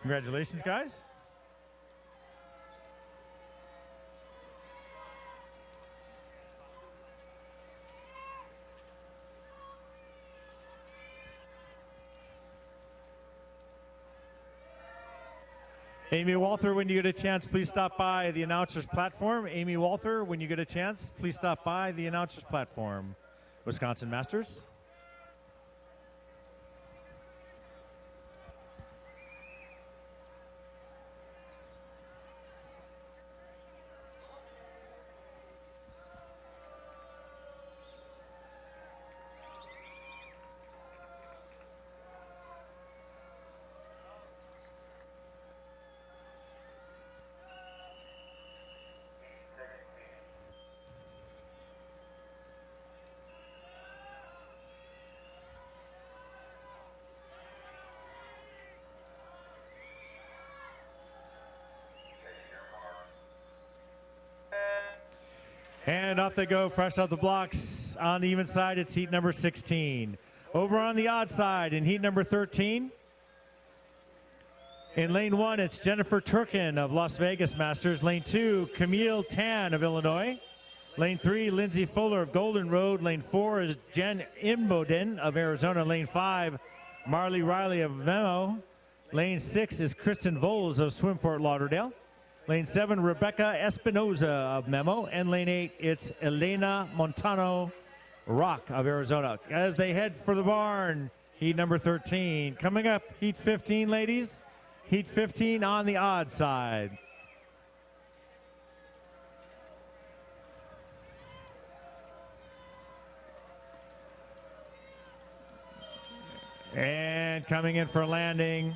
Congratulations, guys. Amy Walther, when you get a chance, please stop by the announcer's platform. Amy Walther, when you get a chance, please stop by the announcer's platform. Wisconsin Masters. And off they go, fresh out the blocks. On the even side, it's heat number 16. Over on the odd side, in heat number 13, in lane 1, it's Jennifer Turkin of Las Vegas Masters. Lane 2, Camille Tan of Illinois. Lane 3, Lindsay Fuller of Golden Road. Lane 4 is Jen Imboden of Arizona. Lane 5, Marley Riley of Memo. Lane 6 is Kristen Voles of Swim Fort Lauderdale. Lane 7, Rebecca Espinoza of Memo. And lane 8, it's Elena Montano Rock of Arizona. As they head for the barn, heat number 13. Coming up, heat 15, ladies. Heat 15 on the odd side. And coming in for a landing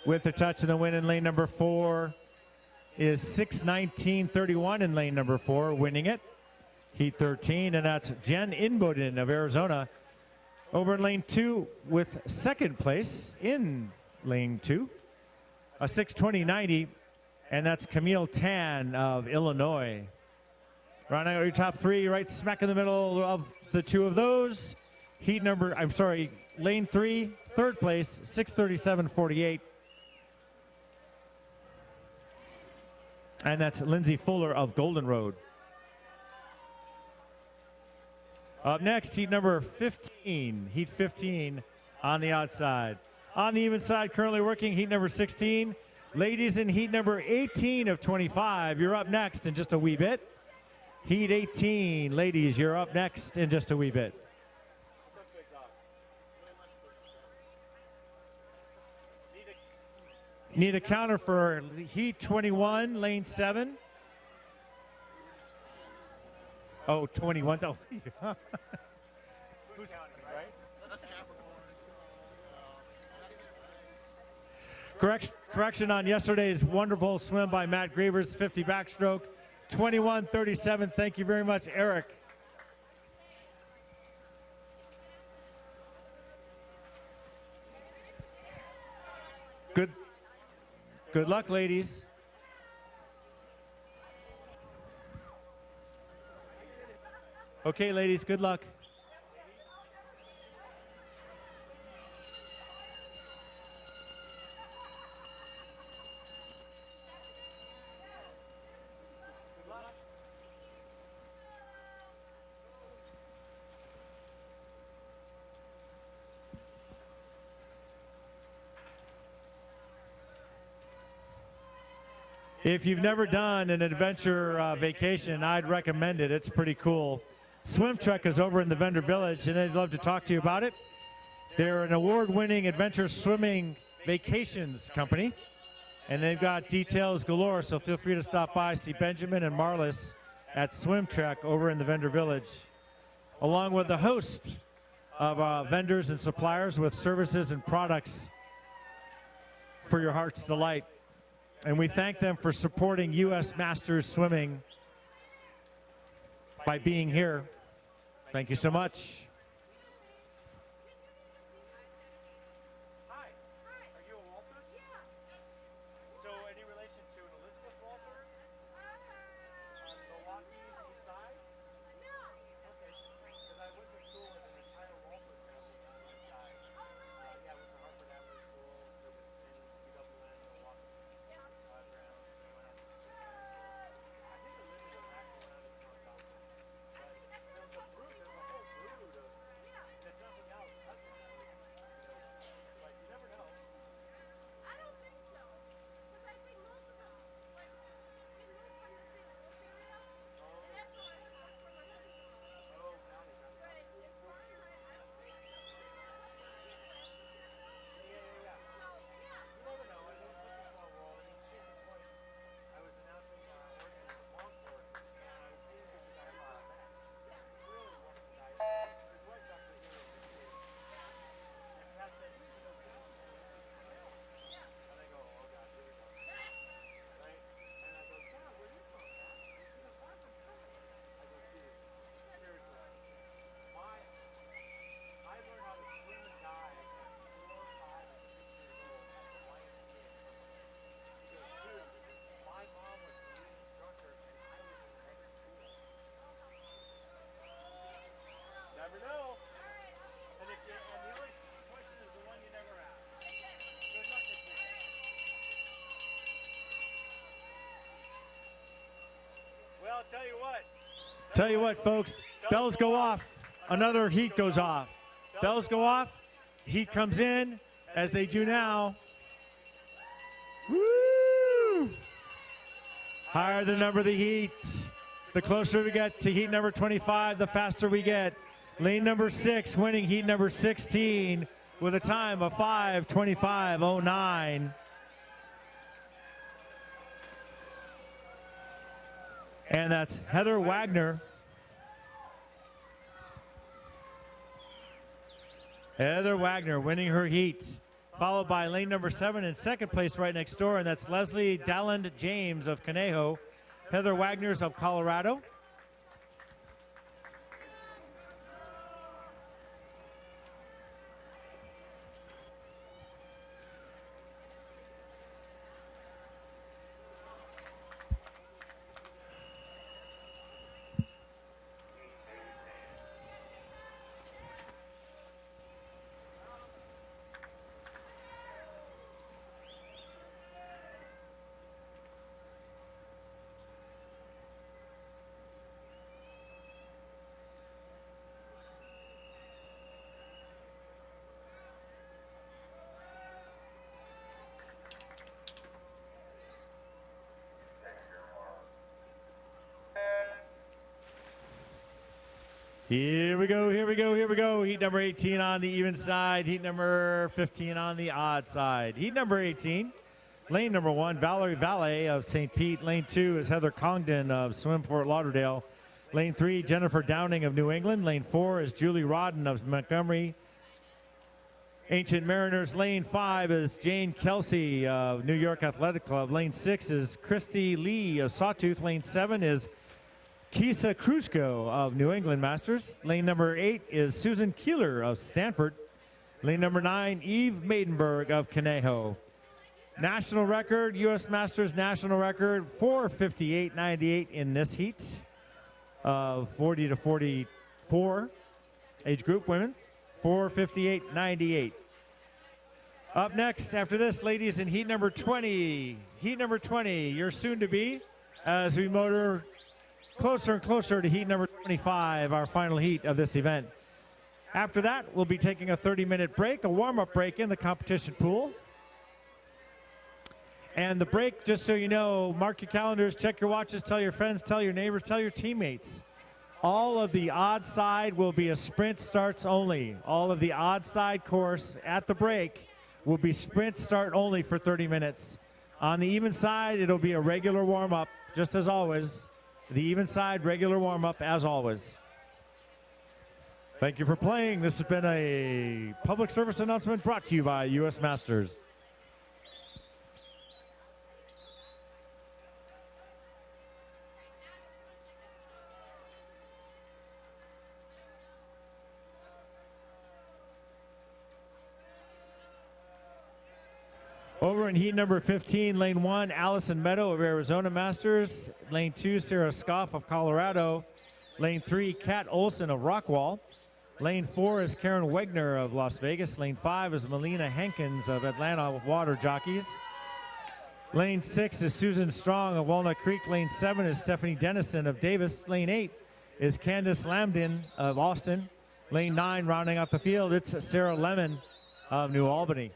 with the touch and the win in lane number 4 is 6:19.31 in lane number 4, winning it. Heat 13, and that's Jen Inboden of Arizona. Over in lane 2 with second place in lane 2, a 6:20.90, and that's Camille Tan of Illinois. Rounding out your top 3, right smack in the middle of the 2 of those. Lane 3, third place, 6:37.48. And that's Lindsay Fuller of Golden Road. Up next, heat number 15. Heat 15 on the outside. On the even side, currently working heat number 16. Ladies in heat number 18 of 25. You're up next in just a wee bit. Heat 18. Ladies, you're up next in just a wee bit. Need a counter for heat 21, lane 7. Oh, 21. Oh, Who's counting, right? Correction on yesterday's wonderful swim by Matt Grievers, 50 backstroke, 21:37. Thank you very much, Eric. Good luck, ladies. Okay, ladies, good luck. If you've never done an adventure vacation, I'd recommend it. It's pretty cool. Swim Trek is over in the vendor village, and they'd love to talk to you about it. They're an award-winning adventure swimming vacations company, and they've got details galore, so feel free to stop by, see Benjamin and Marlis at Swim Trek over in the vendor village, along with the host of vendors and suppliers with services and products for your heart's delight. And we thank them for supporting U.S. Masters Swimming by being here. Thank you so much. Hi. Are you a Walter? Yeah. So any relation to an Elizabeth Walter? On Milwaukee's east side? No. Okay. Because I went to school with an entire Walter family on the east side. Oh, really? Yeah, I went to Hartford Avenue School. It was in UWN, Milwaukee. Yeah. Brown. They went out to I think Elizabeth actually went out to North Dalton. I think that's There's what a brood, there's a whole brood of, Yeah. if nothing else, cousins. But you never know. I don't think so. Because I think most of them, like, they moved from the St. Louis area. And that's where my husband's from. Oh, got it. But as far as I don't think so. Yeah. So, yeah. You never know. I mean, it's such a small world. I mean, case in point, I was announcing Oregon as a long course, and I was seeing this guy I met. Really wonderful guy. His wife's actually here with his kids. And Pat said, you know, John. And I go, oh, God, here we go. Right? And I go, John, where are you from, Pat? He goes, I'm from Canada. I go, dude, seriously. I learned how to swim and dive at 4, 5, and 6 years old at the YMCA. He goes, dude, my mom was the lead instructor and I was in the next pool. Never know. And the only question is the one you never ask. Good luck this weekend. Well, I'll Tell you what, folks, bells go off. Another heat goes off. Bells go off. Heat comes in, as they do now. Woo! Higher the number of the heat. The closer we get to heat number 25, the faster we get. Lane number 6 winning heat number 16 with a time of 5:25.09. And that's Heather Wagner. Heather Wagner winning her heat, followed by lane number 7 in second place right next door, and that's Leslie Dalland James of Conejo. Heather Wagner's of Colorado. Here we go, here we go, here we go. Heat number 18 on the even side. Heat number 15 on the odd side. Heat number 18, lane number 1, Valerie Valle of St. Pete. Lane 2 is Heather Congdon of Swim Fort Lauderdale. Lane 3, Jennifer Downing of New England. Lane 4 is Julie Rodden of Montgomery. Ancient Mariners, lane 5 is Jane Kelsey of New York Athletic Club. Lane 6 is Christy Lee of Sawtooth. Lane 7 is Kisa Kruzko of New England Masters. Lane number 8 is Susan Keeler of Stanford. Lane number 9, Eve Maidenberg of Conejo. National record, U.S. Masters national record, 4:58.98 in this heat of 40 to 44 age group women's, 4:58.98. Up next after this, ladies, in heat number 20. Heat number 20, you're soon to be, as we motor closer and closer to heat number 25, our final heat of this event. After that, we'll be taking a 30-minute break, a warm-up break in the competition pool. And the break, just so you know, mark your calendars, check your watches, tell your friends, tell your neighbors, tell your teammates. All of the odd side will be a sprint starts only. All of the odd side course at the break will be sprint start only for 30 minutes. On the even side, it'll be a regular warm-up, just as always. The even side, regular warm-up, as always. Thank you for playing. This has been a public service announcement brought to you by U.S. Masters. Over in heat number 15, lane 1, Allison Meadow of Arizona Masters. Lane 2, Sarah Scoff of Colorado. Lane 3, Kat Olson of Rockwall. Lane 4 is Karen Wegner of Las Vegas. Lane 5 is Melina Hankins of Atlanta Water Jockeys. Lane 6 is Susan Strong of Walnut Creek. Lane 7 is Stephanie Dennison of Davis. Lane 8 is Candace Lambdin of Austin. Lane 9, rounding out the field, it's Sarah Lemon of New Albany.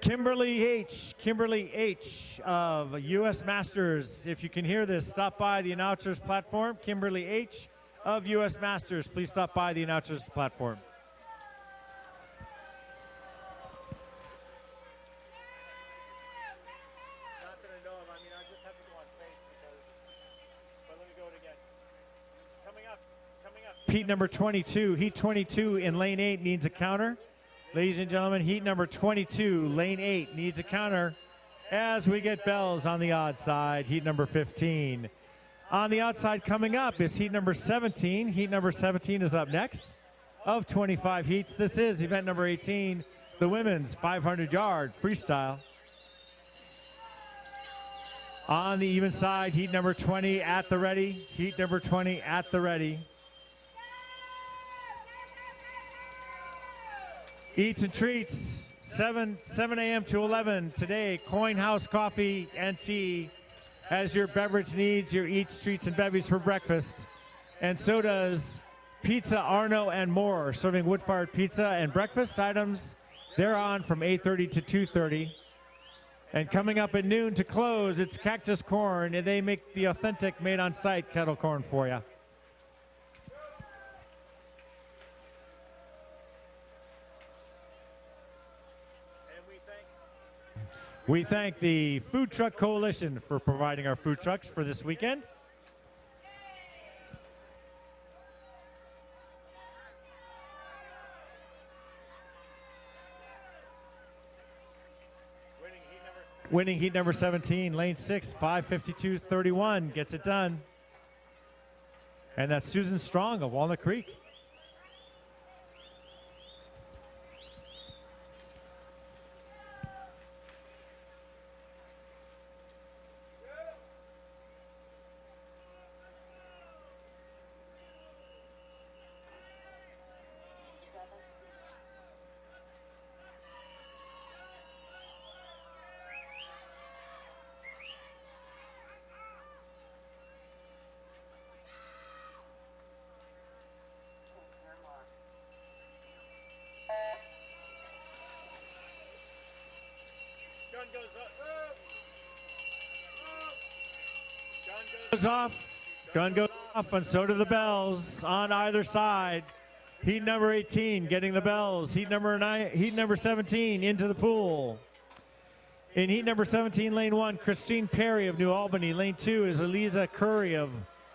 Kimberly H of U.S. Masters. If you can hear this, stop by the announcer's platform. Kimberly H of U.S. Masters, please stop by the announcer's platform. Not that I know of. I mean, I just have to go on face because. But let me go it again. Coming up. Heat number 22. Heat 22 in lane 8 needs a counter. Ladies and gentlemen, heat number 22, lane 8 needs a counter as we get bells on the odd side. Heat number 15. On the outside coming up is heat number 17. Heat number 17 is up next of 25 heats. This is event number 18, the women's 500-yard freestyle. On the even side, heat number 20 at the ready. Heat number 20 at the ready. Eats and treats, 7 a.m. to 11 today. Coin House Coffee and Tea has your beverage needs, your eats, treats, and bevies for breakfast. And so does Pizza Arno and more, serving wood-fired pizza and breakfast items. They're on from 8:30 to 2:30. And coming up at noon to close, it's Cactus Corn, and they make the authentic made-on-site kettle corn for you. We thank the Food Truck Coalition for providing our food trucks for this weekend. Winning heat number 17, lane 6, 5:52.31, gets it done. And that's Susan Strong of Walnut Creek. Gun goes off, and so do the bells on either side. Heat number 18 getting the bells. Heat number 17 into the pool. In heat number 17, lane 1, Christine Perry of New Albany. Lane 2 is Eliza Curry of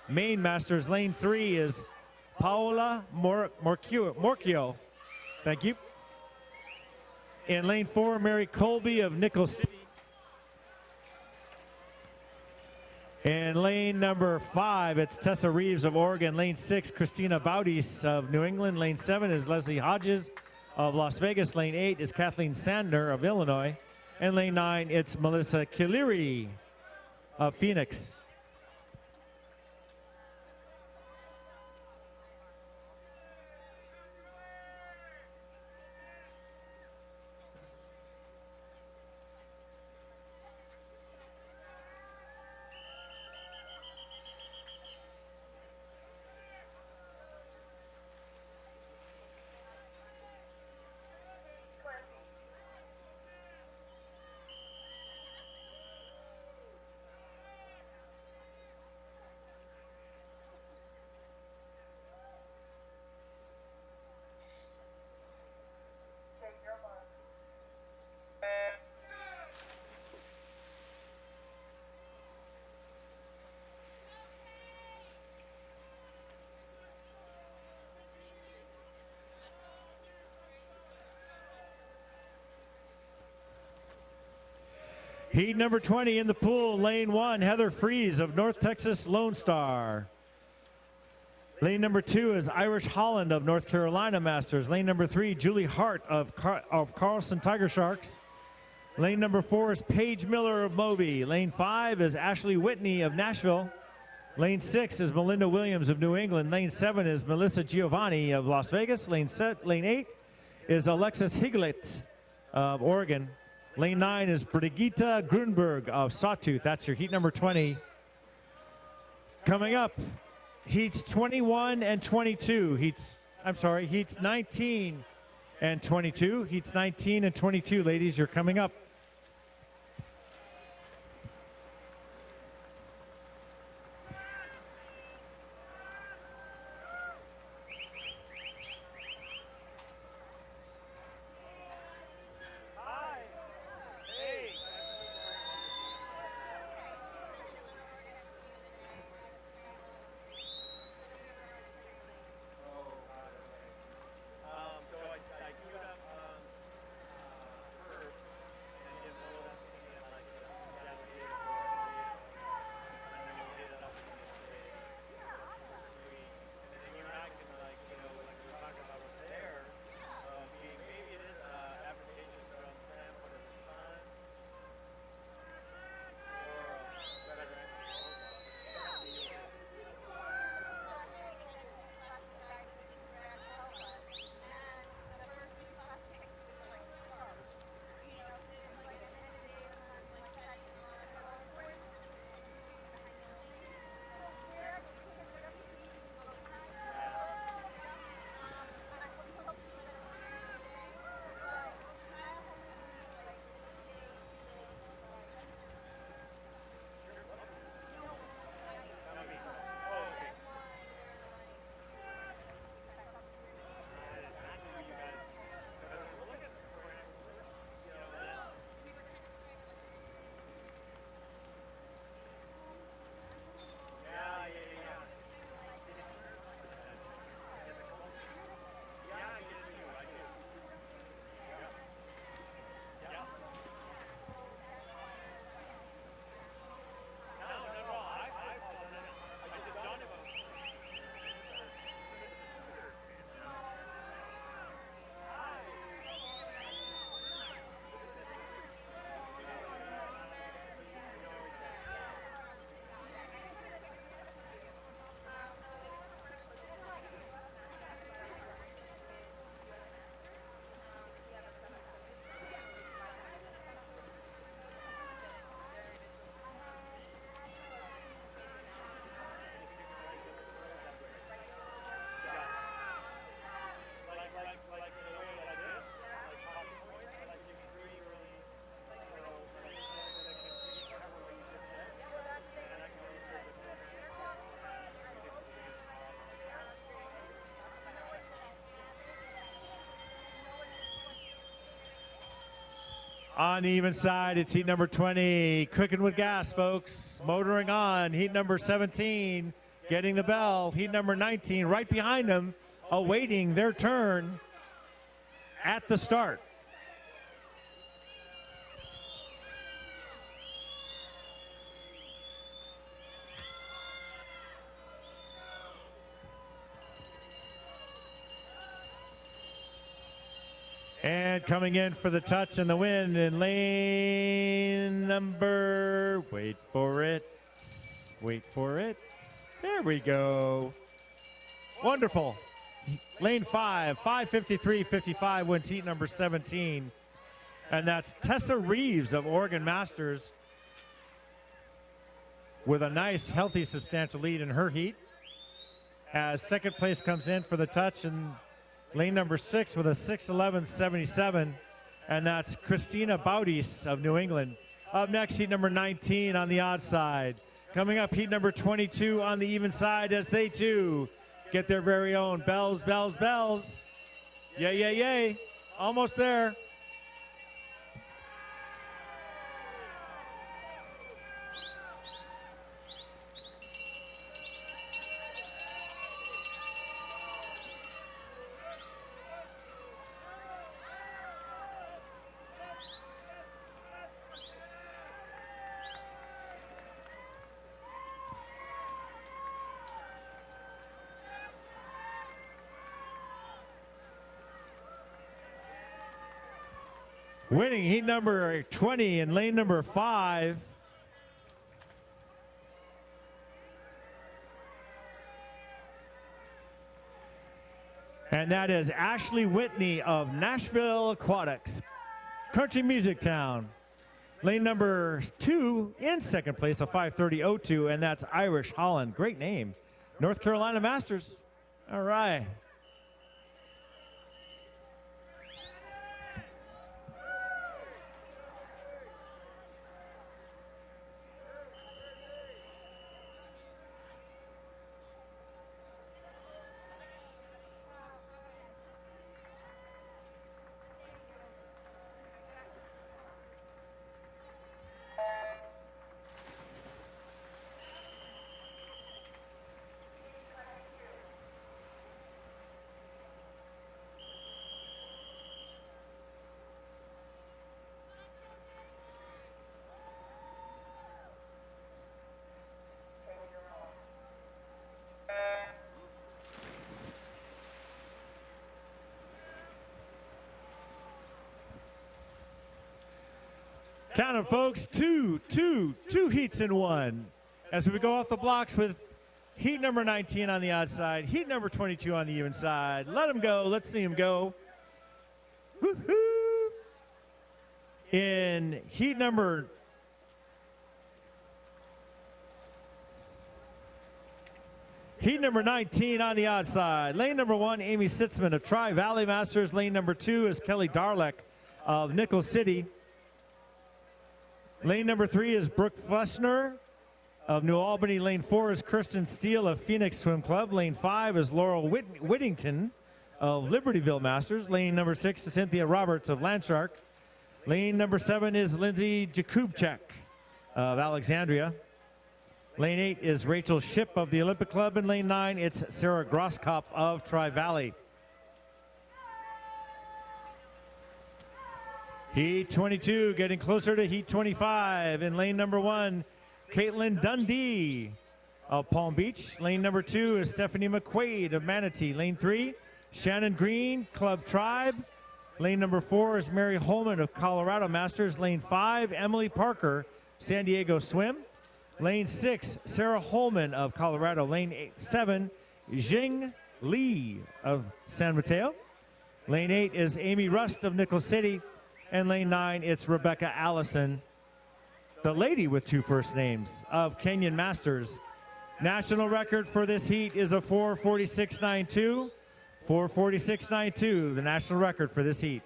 Maine Masters. Lane 3 is Paola Morchio. Thank you. In lane 4, Mary Colby of Nickel City. In lane number 5, it's Tessa Reeves of Oregon. Lane 6, Christina Baudis of New England. Lane 7 is Leslie Hodges of Las Vegas. Lane 8 is Kathleen Sandner of Illinois. And lane 9, it's Melissa Kiliri of Phoenix. Heat number 20 in the pool, lane 1, Heather Fries of North Texas Lone Star. Lane number 2 is Irish Holland of North Carolina Masters. Lane number 3, Julie Hart of Carlson Tiger Sharks. Lane number 4 is Paige Miller of Moby. Lane 5 is Ashley Whitney of Nashville. Lane 6 is Melinda Williams of New England. Lane 7 is Melissa Giovanni of Las Vegas. Lane 8 is Alexis Higlet of Oregon. Lane 9 is Brigitte Grunberg of Sawtooth. That's your heat number 20. Coming up, heats 21 and 22. Heats 19 and 22. Heats 19 and 22, ladies, you're coming up. On the even side, it's heat number 20. Cooking with gas, folks. Motoring on. Heat number 17 getting the bell. Heat number 19 right behind them, awaiting their turn at the start. And coming in for the touch and the win in lane number, wait for it, there we go. Wonderful. Lane 5, 5:53.55 wins heat number 17. And that's Tessa Reeves of Oregon Masters with a nice, healthy, substantial lead in her heat. As second place comes in for the touch and lane number 6 with a 6:11.77, and that's Christina Baudis of New England. Up next, heat number 19 on the odd side. Coming up, heat number 22 on the even side as they too get their very own bells, bells, bells. Yay, yay, yay. Almost there. Winning heat number 20 in lane number 5. And that is Ashley Whitney of Nashville Aquatics, Country Music Town. Lane number 2 in second place, a 5:30.02, and that's Irish Holland. Great name. North Carolina Masters. All right. Count them, folks. Two heats in one. As we go off the blocks with heat number 19 on the outside, heat number 22 on the even side. Let them go. Let's see them go. Woo-hoo. In heat number Heat number 19 on the outside. Lane number 1, Amy Sitzman of Tri-Valley Masters. Lane number 2 is Kelly Darlick of Nickel City. Lane number 3 is Brooke Fleshner of New Albany. Lane 4 is Kirsten Steele of Phoenix Swim Club. Lane 5 is Laurel Whittington of Libertyville Masters. Lane number 6 is Cynthia Roberts of Landshark. Lane number 7 is Lindsay Jakubchak of Alexandria. Lane 8 is Rachel Ship of the Olympic Club. And lane 9, it's Sarah Grosskopf of Tri-Valley. Heat 22 getting closer to heat 25. In lane number 1, Caitlin Dundee of Palm Beach. Lane number 2 is Stephanie McQuaid of Manatee. Lane 3, Shannon Green, Club Tribe. Lane number 4 is Mary Holman of Colorado Masters. Lane 5, Emily Parker, San Diego Swim. Lane 6, Sarah Holman of Colorado. Lane 7, Jing Lee of San Mateo. Lane 8 is Amy Rust of Nickel City. And lane 9, it's Rebecca Allison, the lady with 2 first names, of Kenyon Masters. National record for this heat is a 4:46.92. 4:46.92, the national record for this heat.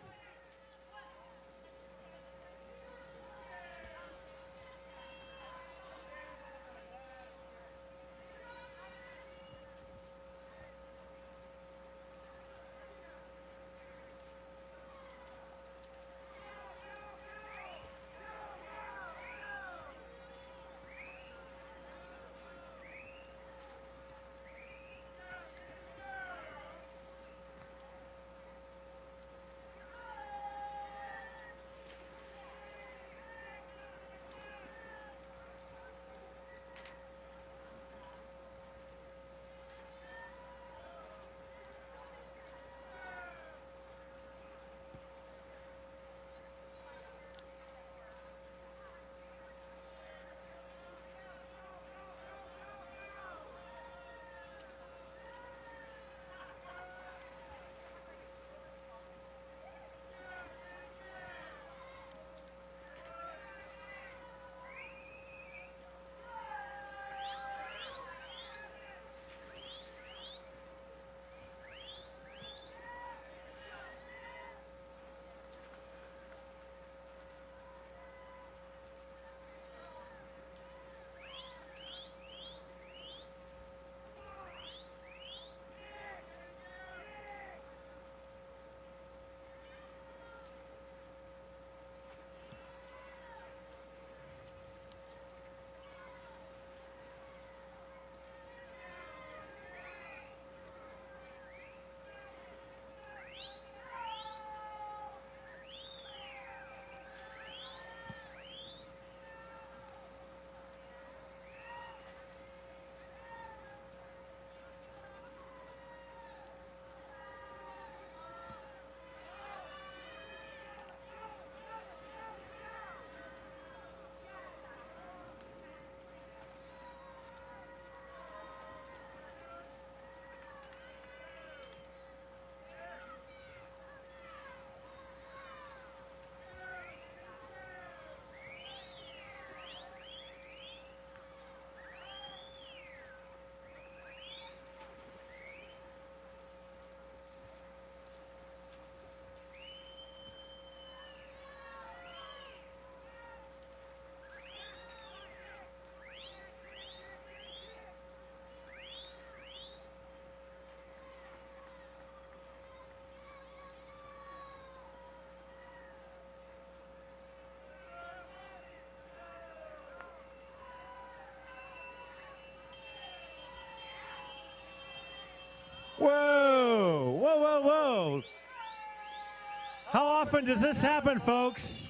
How often does this happen, folks?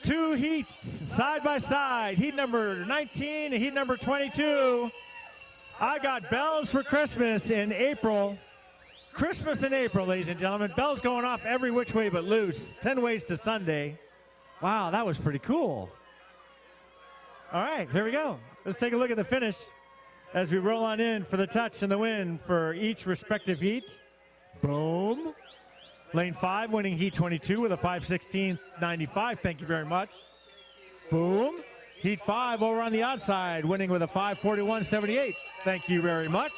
Two heats side by side. Heat number 19 and heat number 22. I got bells for Christmas in April. Christmas in April, ladies and gentlemen. Bells going off every which way but loose. 10 ways to Sunday. Wow, that was pretty cool. All right, here we go. Let's take a look at the finish as we roll on in for the touch and the win for each respective heat. Boom. Lane 5 winning heat 22 with a 5:16.95. Thank you very much. Boom. Heat 5 over on the outside winning with a 5:41.78. Thank you very much.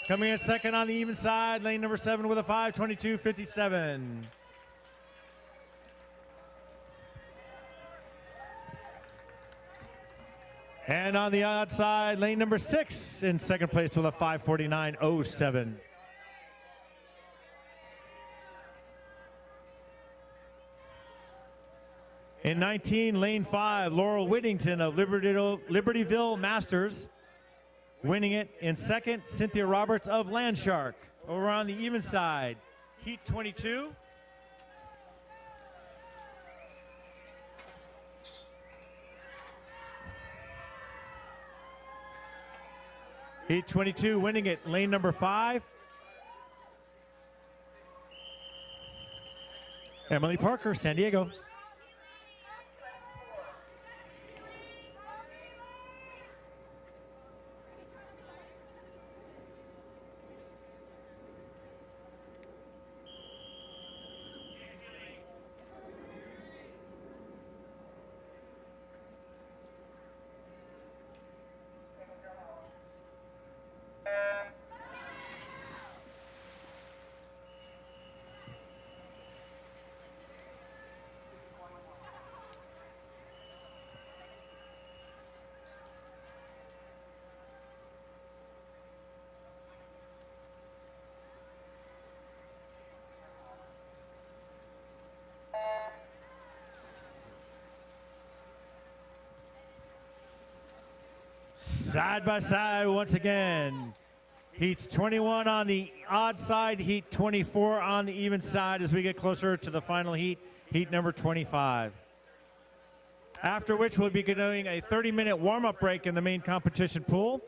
Coming in second on the even side, lane number 7 with a 5:22.57. And on the outside, lane number 6 in second place with a 5:49.07. In 19, lane 5, Laurel Whittington of Libertyville Masters. Winning it in second, Cynthia Roberts of Landshark. Over on the even side, heat 22. Heat 22 winning it, lane number 5. Emily Parker, San Diego. Side by side once again. Heats 21 on the odd side, heat 24 on the even side as we get closer to the final heat, heat number 25. After which we'll be doing a 30-minute warm-up break in the main competition pool.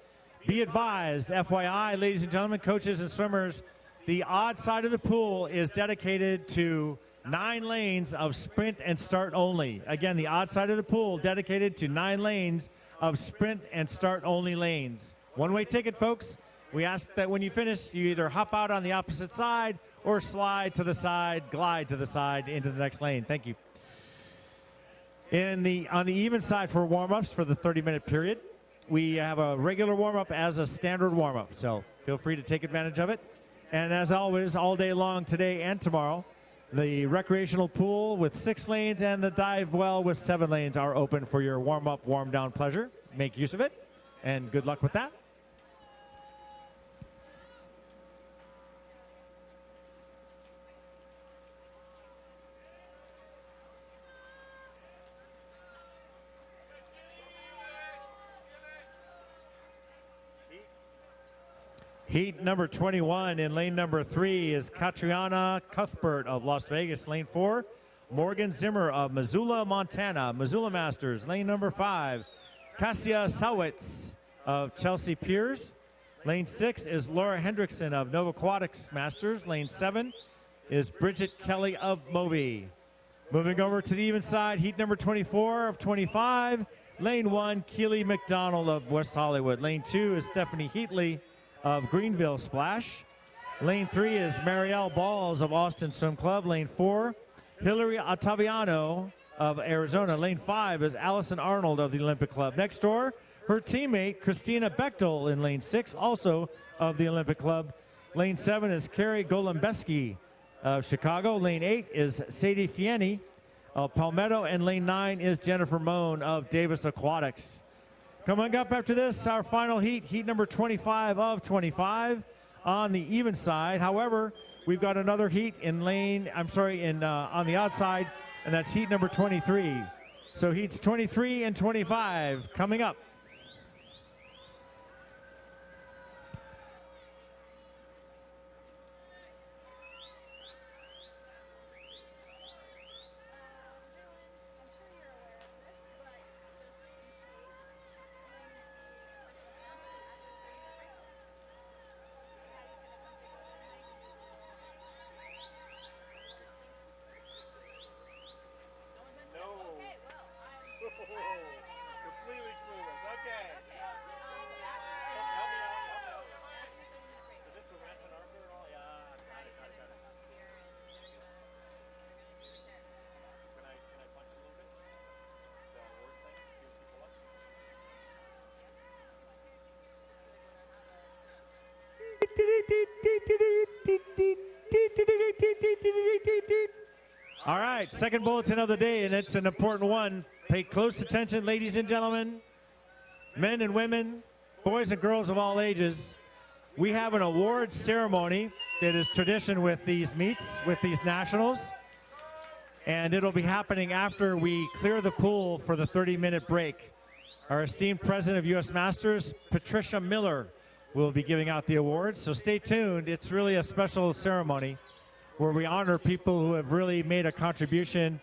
Be advised, FYI, ladies and gentlemen, coaches and swimmers, the odd side of the pool is dedicated to 9 lanes of sprint and start only. Again, the odd side of the pool dedicated to 9 lanes of sprint and start only lanes. One-way ticket, folks. We ask that when you finish, you either hop out on the opposite side or slide to the side, glide to the side into the next lane. Thank you. On the even side for warm-ups for the 30-minute period, we have a regular warm-up as a standard warm-up, so feel free to take advantage of it. And as always, all day long today and tomorrow, the recreational pool with 6 lanes and the dive well with 7 lanes are open for your warm-up, warm-down pleasure. Make use of it, and good luck with that. Heat number 21 in lane number 3 is Katriana Cuthbert of Las Vegas. Lane 4, Morgan Zimmer of Missoula, Montana. Missoula Masters. Lane number 5, Cassia Sawitz of Chelsea Piers. Lane 6 is Laura Hendrickson of Nova Aquatics Masters. Lane 7 is Bridget Kelly of Moby. Moving over to the even side, heat number 24 of 25. Lane 1, Keely McDonald of West Hollywood. Lane 2 is Stephanie Heatley of Greenville Splash. Lane 3 is Marielle Balls of Austin Swim Club. Lane 4, Hillary Ottaviano of Arizona. Lane 5 is Allison Arnold of the Olympic Club. Next door, her teammate Christina Bechtel in lane 6, also of the Olympic Club. Lane 7 is Carrie Golembeski of Chicago. Lane 8 is Sadie Fieni of Palmetto. And lane 9 is Jennifer Moan of Davis Aquatics. Coming up after this, our final heat, heat number 25 of 25 on the even side. However, we've got another heat on the outside, and that's heat number 23. So heats 23 and 25 coming up. All right, second bulletin of the day, and it's an important one. Pay close attention, ladies and gentlemen, men and women, boys and girls of all ages. We have an awards ceremony that is tradition with these meets, with these nationals, and it'll be happening after we clear the pool for the 30-minute break. Our esteemed president of U.S. Masters, Patricia Miller, will be giving out the awards, so stay tuned. It's really a special ceremony where we honor people who have really made a contribution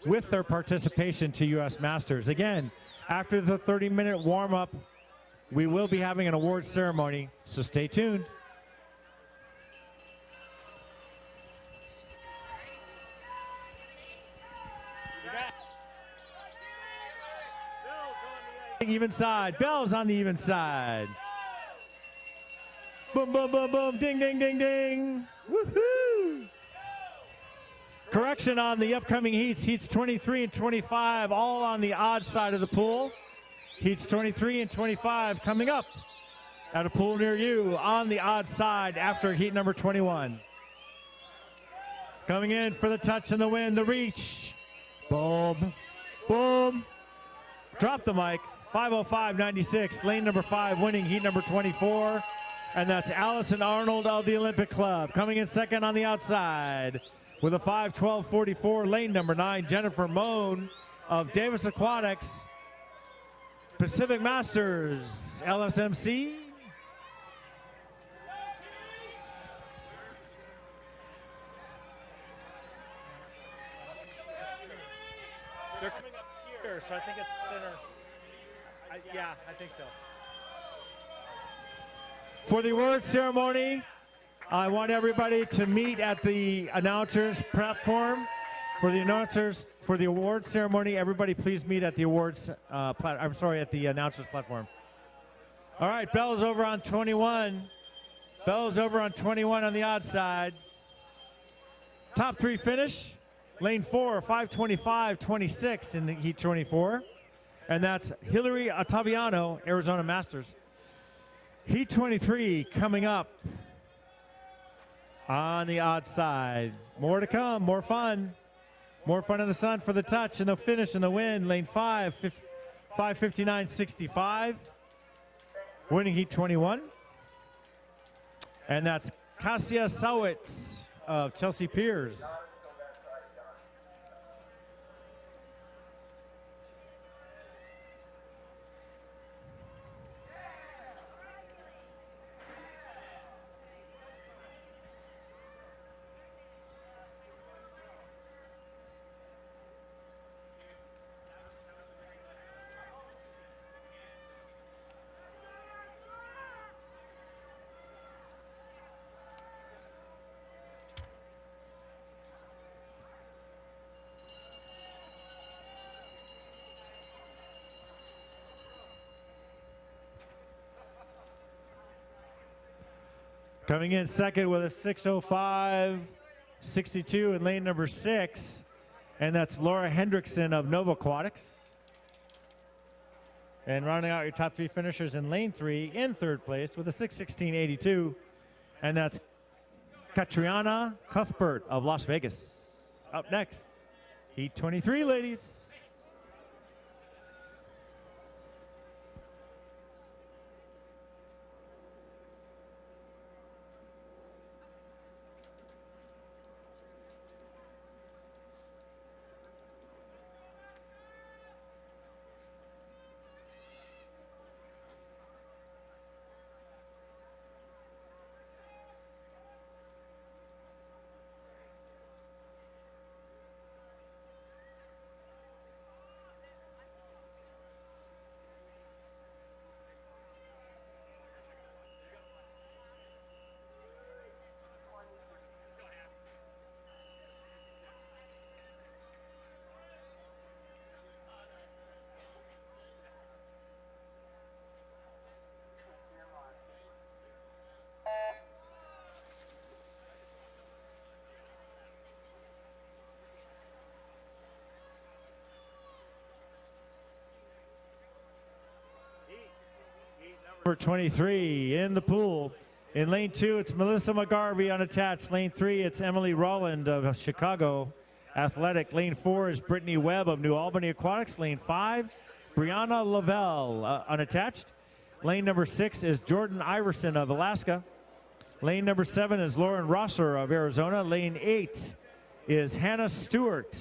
with their participation to U.S. Masters. Again, after the 30-minute warm-up, we will be having an awards ceremony, so stay tuned. Even side. Bell's on the even side. Boom, boom, boom, boom. Ding, ding, ding, ding. Woohoo! Correction on the upcoming heats. Heats 23 and 25, all on the odd side of the pool. Heats 23 and 25 coming up at a pool near you on the odd side after heat number 21. Coming in for the touch and the win, the reach. Boom, boom. Drop the mic. 5:05.96, lane number 5, winning heat number 24. And that's Allison Arnold of the Olympic Club. Coming in second on the outside with a 5:12.44, lane number 9, Jennifer Moan of Davis Aquatics. Pacific Masters, LSMC. They're coming up here, so I think it's thinner. Yeah, I think so. For the award ceremony, I want everybody to meet at the announcers platform. For the announcers, for the award ceremony, everybody please meet at the awards, at the announcers platform. All right, Bell's over on 21. Bell's over on 21 on the odd side. Top 3 finish, lane 4, 5:25.26 in the heat 24. And that's Hillary Ottaviano, Arizona Masters. Heat 23 coming up on the odd side. More to come, more fun. More fun in the sun for the touch and the finish and the win. Lane 5, 5:59.65. Winning heat 21. And that's Kasia Sowitz of Chelsea Piers. Coming in second with a 6:05.62 in lane number 6, and that's Laura Hendrickson of Nova Aquatics. And rounding out your top 3 finishers in lane 3 in third place with a 6:16.82, and that's Katriana Cuthbert of Las Vegas. Up next, heat 23, ladies. Number 23 in the pool In lane 2, it's Melissa McGarvey unattached. Lane 3, it's Emily Rolland of Chicago Athletic. Lane 4 is Brittany Webb of New Albany Aquatics. Lane 5, Brianna Lavelle unattached. Lane number 6 is Jordan Iverson of Alaska. Lane number 7 is Lauren Rosser of Arizona. Lane 8 is Hannah Stewart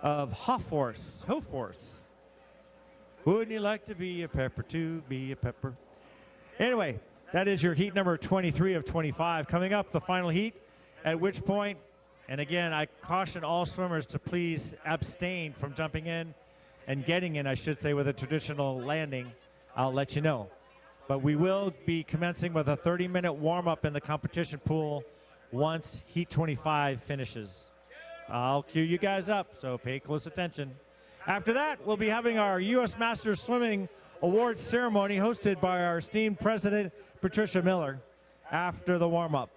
of Hofforce. Wouldn't you like to be a pepper to be a pepper? Anyway, that is your heat number 23 of 25. Coming up, the final heat, at which point, and again, I caution all swimmers to please abstain from jumping in and getting in, I should say, with a traditional landing. I'll let you know. But we will be commencing with a 30-minute warm-up in the competition pool once heat 25 finishes. I'll cue you guys up, so pay close attention. After that, we'll be having our U.S. Masters Swimming Awards ceremony hosted by our esteemed President, Patricia Miller, after the warm-up.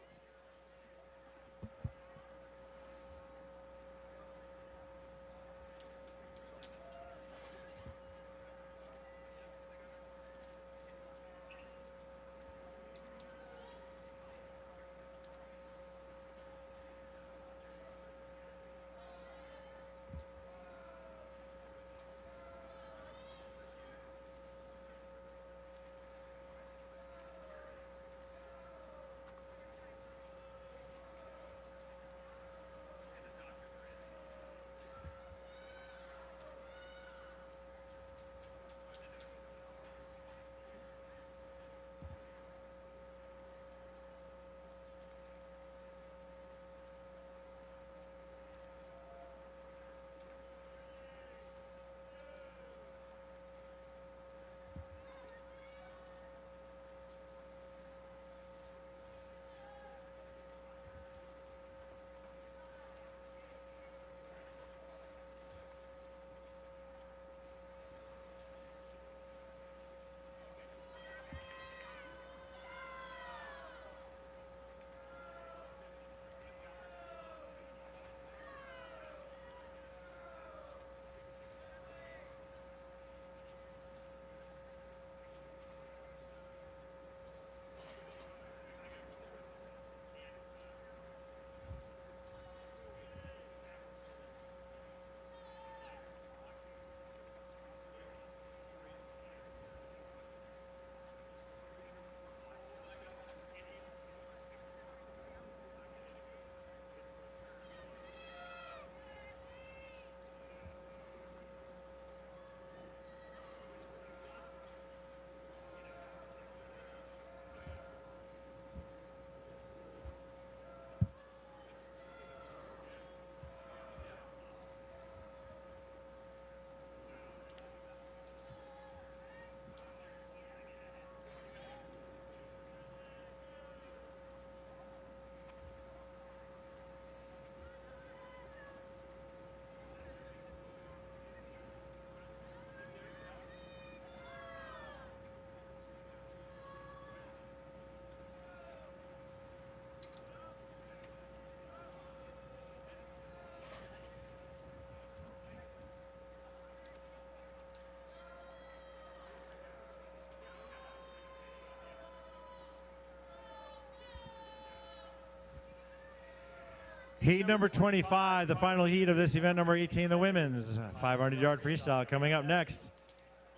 Heat number 25, the final heat of this event number 18, the women's 500-yard freestyle coming up next.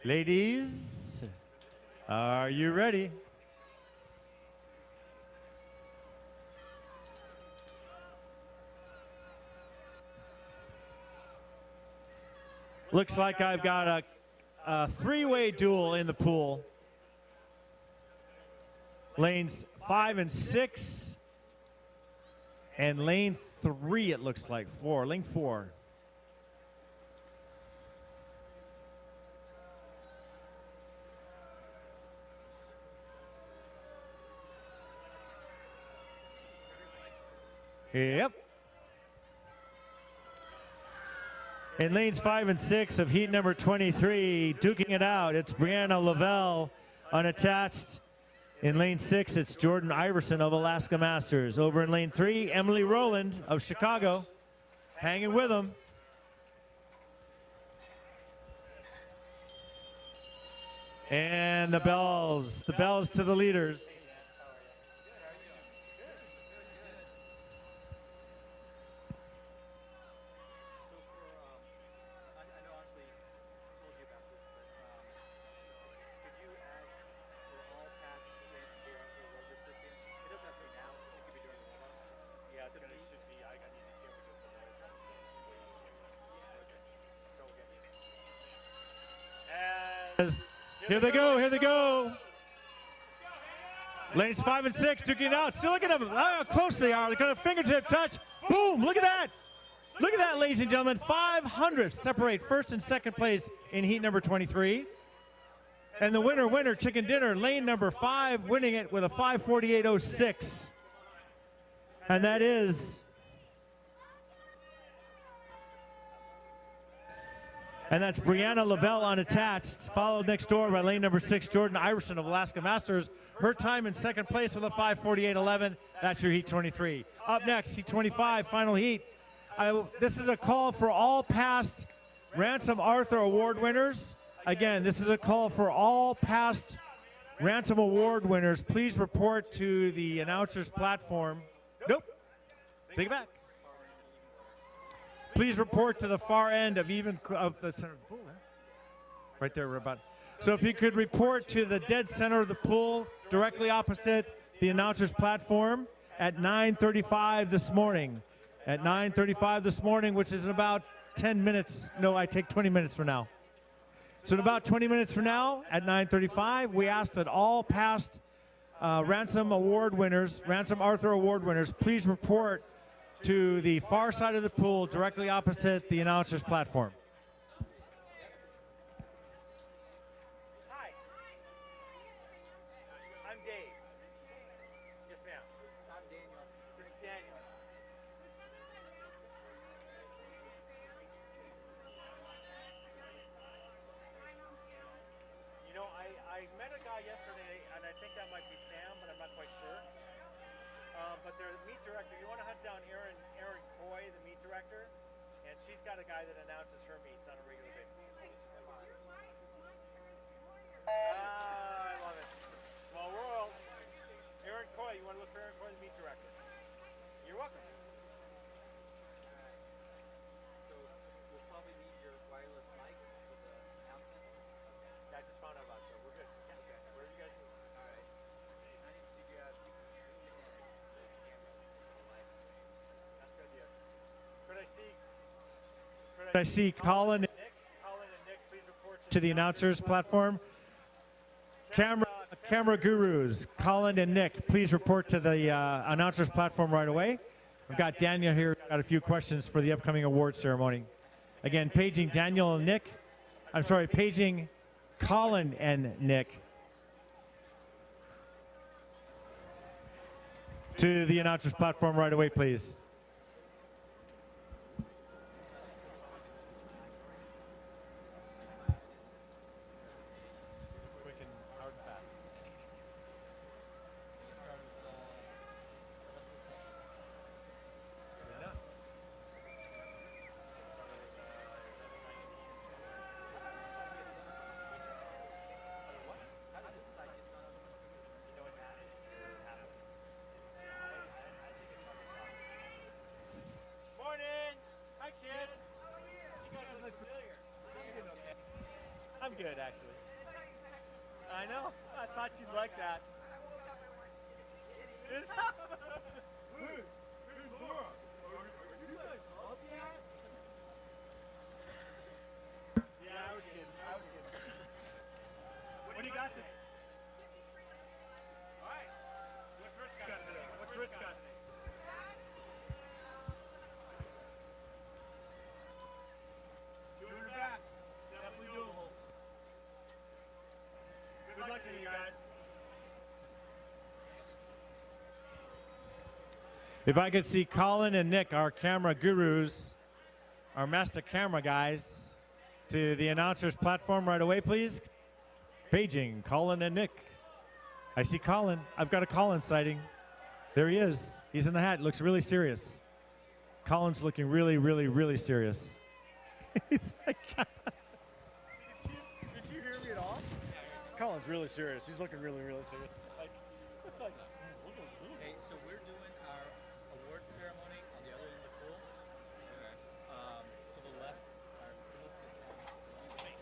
Ladies, are you ready? Looks like I've got a three-way duel in the pool. Lanes 5 and 6, and lane 3, it looks like, 4, lane 4. Yep. In lanes 5 and 6 of heat number 23, duking it out, it's Brianna Lavelle unattached. In lane 6, it's Jordan Iverson of Alaska Masters. Over in lane 3, Emily Rolland of Chicago, hanging with them. And the bells to the leaders. Here they go. Here they go. Lanes 5 and 6 duking it out. See, look at them. How close they are. They got a fingertip touch. Boom. Look at that. Look at that, ladies and gentlemen. 500 separate first and second place in heat number 23. And the winner, chicken dinner, lane number 5, winning it with a 5:48.06. And that is... And that's Brianna Lavelle unattached, followed next door by lane number 6, Jordan Iverson of Alaska Masters. Her time in second place with a 5:48.11. That's your heat 23. Up next, heat 25, final heat. This is a call for all past Ransom Arthur Award winners. Again, this is a call for all past Ransom Award winners. Please report to the announcer's platform. Nope. Take it back. Please report to the far end of the center of the pool. Right there, we're about. So if you could report to the dead center of the pool, directly opposite the announcer's platform at 9:35 this morning. At 9:35 this morning, which is in about 10 minutes. No, I take 20 minutes from now. So in about 20 minutes from now, at 9:35, we ask that all past Ransom Award winners, Ransom Arthur Award winners, please report to the far side of the pool, directly opposite the announcer's platform. Hi. I'm Dave. Yes, ma'am. I'm Daniel. This is Daniel. You know, I met a guy yesterday, and I think that might be Sam, but I'm not quite sure. But they're the meet director. You want to hunt down Erin Coy, the meet director, and she's got a guy that announces her meets on a regular basis. Ah, I love it. Small world. Erin Coy, you want to look for Erin Coy, the meet director? You're welcome. So we'll probably need your wireless mic for the announcement. I just found out about it, so we're good. Yeah. Okay. Where are you guys moving? All right. I need to figure out if you can zoom in those cameras on the live stream. That's a good idea. Could I see Colin Nick? Colin and Nick, please report to the announcer's platform? Camera gurus, Colin and Nick, please report to the announcer's platform right away. We've got Daniel here, got a few questions for the upcoming award ceremony. Again, paging Daniel and Nick. I'm sorry, paging Colin and Nick to the announcer's platform right away, please. Quick and hard and fast. Morning! Hi, kids! You guys look familiar. I'm good, actually. I know. I thought you'd like that. Yeah, I was kidding. What do you got today? All right. What's Rich got today? What's Rich got today? Doing her back. Definitely doable. Good luck to you guys. If I could see Colin and Nick, our camera gurus, our master camera guys, to the announcer's platform right away, please. Paging Colin and Nick. I see Colin. I've got a Colin sighting. There he is. He's in the hat. Looks really serious. Colin's looking really, really, really serious. He's like, did you hear me at all? Colin's really serious. He's looking really, really serious. Hey, so we're doing our award ceremony on the other end of the pool. To the left. Excuse me.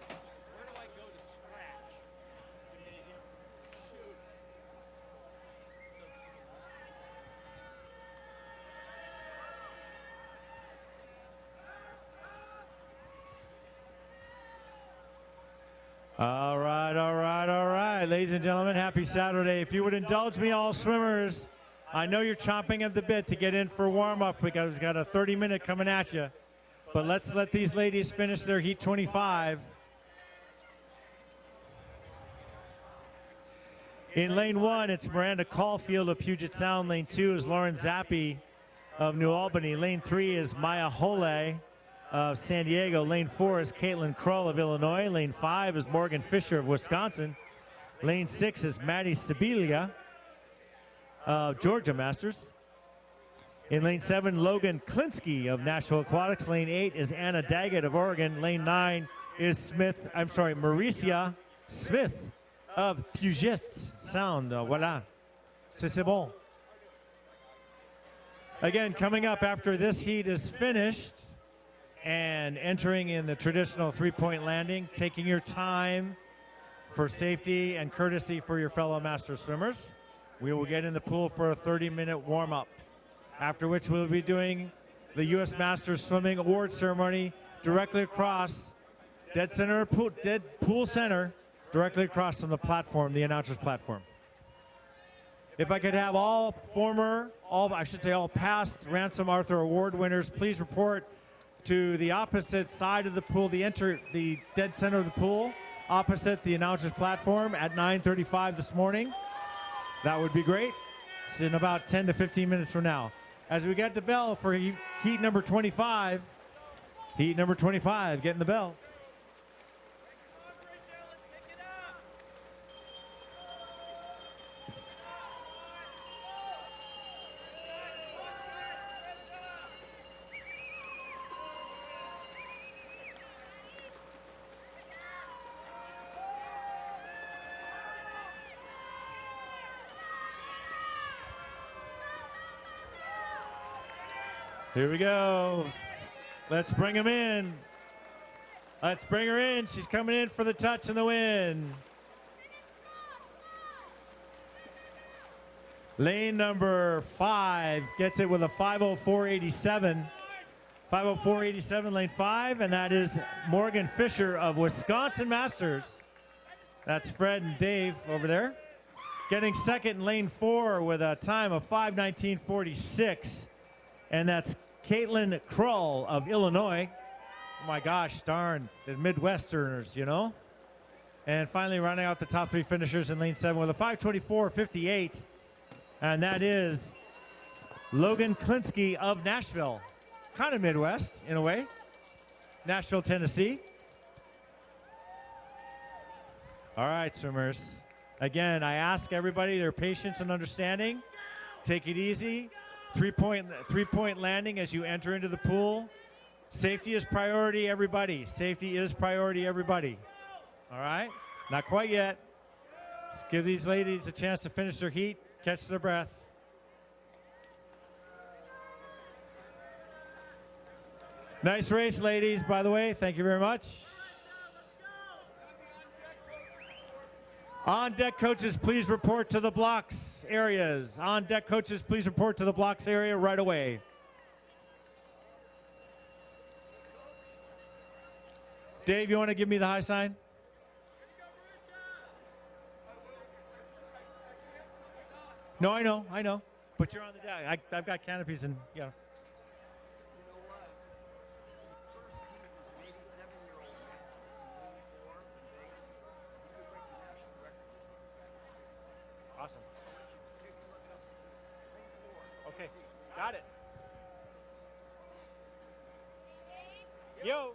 Where do I go to scratch? Gymnasium. Shoot. So to the left. All right, all right. right, ladies and gentlemen, happy Saturday. If you would indulge me, all swimmers, I know you're chomping at the bit to get in for warm-up because we've got a 30-minute coming at you. But let's let these ladies finish their heat 25. In lane 1, it's Miranda Caulfield of Puget Sound. Lane 2 is Lauren Zappi of New Albany. Lane 3 is Maya Hole of San Diego. Lane 4 is Caitlin Krull of Illinois. Lane 5 is Morgan Fisher of Wisconsin. Lane 6 is Maddie Sibilia of Georgia Masters. In lane 7, Logan Klinsky of Nashville Aquatics. Lane 8 is Anna Daggett of Oregon. Lane 9 is Mauricia Smith of Puget Sound. Voilà. C'est bon. Again, coming up after this heat is finished and entering in the traditional three-point landing, taking your time for safety and courtesy for your fellow master swimmers. We will get in the pool for a 30-minute warm-up, after which we'll be doing the U.S. Masters Swimming Award Ceremony directly across dead pool center, directly across from the platform, the announcer's platform. If I could have all past Ransom Arthur Award winners, please report to the opposite side of the pool, the dead center of the pool, opposite the announcer's platform at 9:35 this morning. That would be great. It's in about 10 to 15 minutes from now. As we get the bell for heat number 25, getting the bell. Here we go. Let's bring him in. Let's bring her in. She's coming in for the touch and the win. Lane number 5 gets it with a 5:04.87. 5:04.87, lane 5, and that is Morgan Fisher of Wisconsin Masters. That's Fred and Dave over there. Getting second in lane 4 with a time of 5:19.46. And that's Caitlin Krull of Illinois. Oh my gosh, darn, the Midwesterners, you know. And finally rounding out the top 3 finishers in lane 7 with a 5:24.58. And that is Logan Klinsky of Nashville. Kind of Midwest, in a way. Nashville, Tennessee. All right, swimmers. Again, I ask everybody their patience and understanding. Take it easy. Three-point landing as you enter into the pool. Safety is priority, everybody. Safety is priority, everybody. All right? Not quite yet. Let's give these ladies a chance to finish their heat, catch their breath. Nice race, ladies, by the way. Thank you very much. On deck coaches, please report to the blocks areas. On deck coaches, please report to the blocks area right away. Dave, you want to give me the high sign? No, I know. But you're on the deck. I've got canopies and, you know. Awesome. Okay, got it. Yo.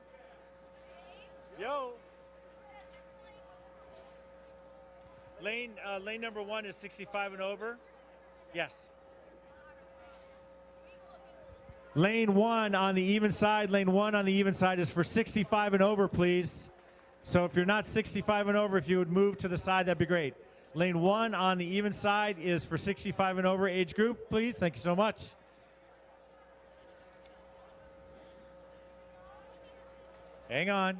Lane number 1 is 65 and over. Yes. Lane 1 on the even side. Lane 1 on the even side is for 65 and over, please. So if you're not 65 and over, if you would move to the side, that'd be great. Lane 1 on the even side is for 65 and over age group, please. Thank you so much. Hang on.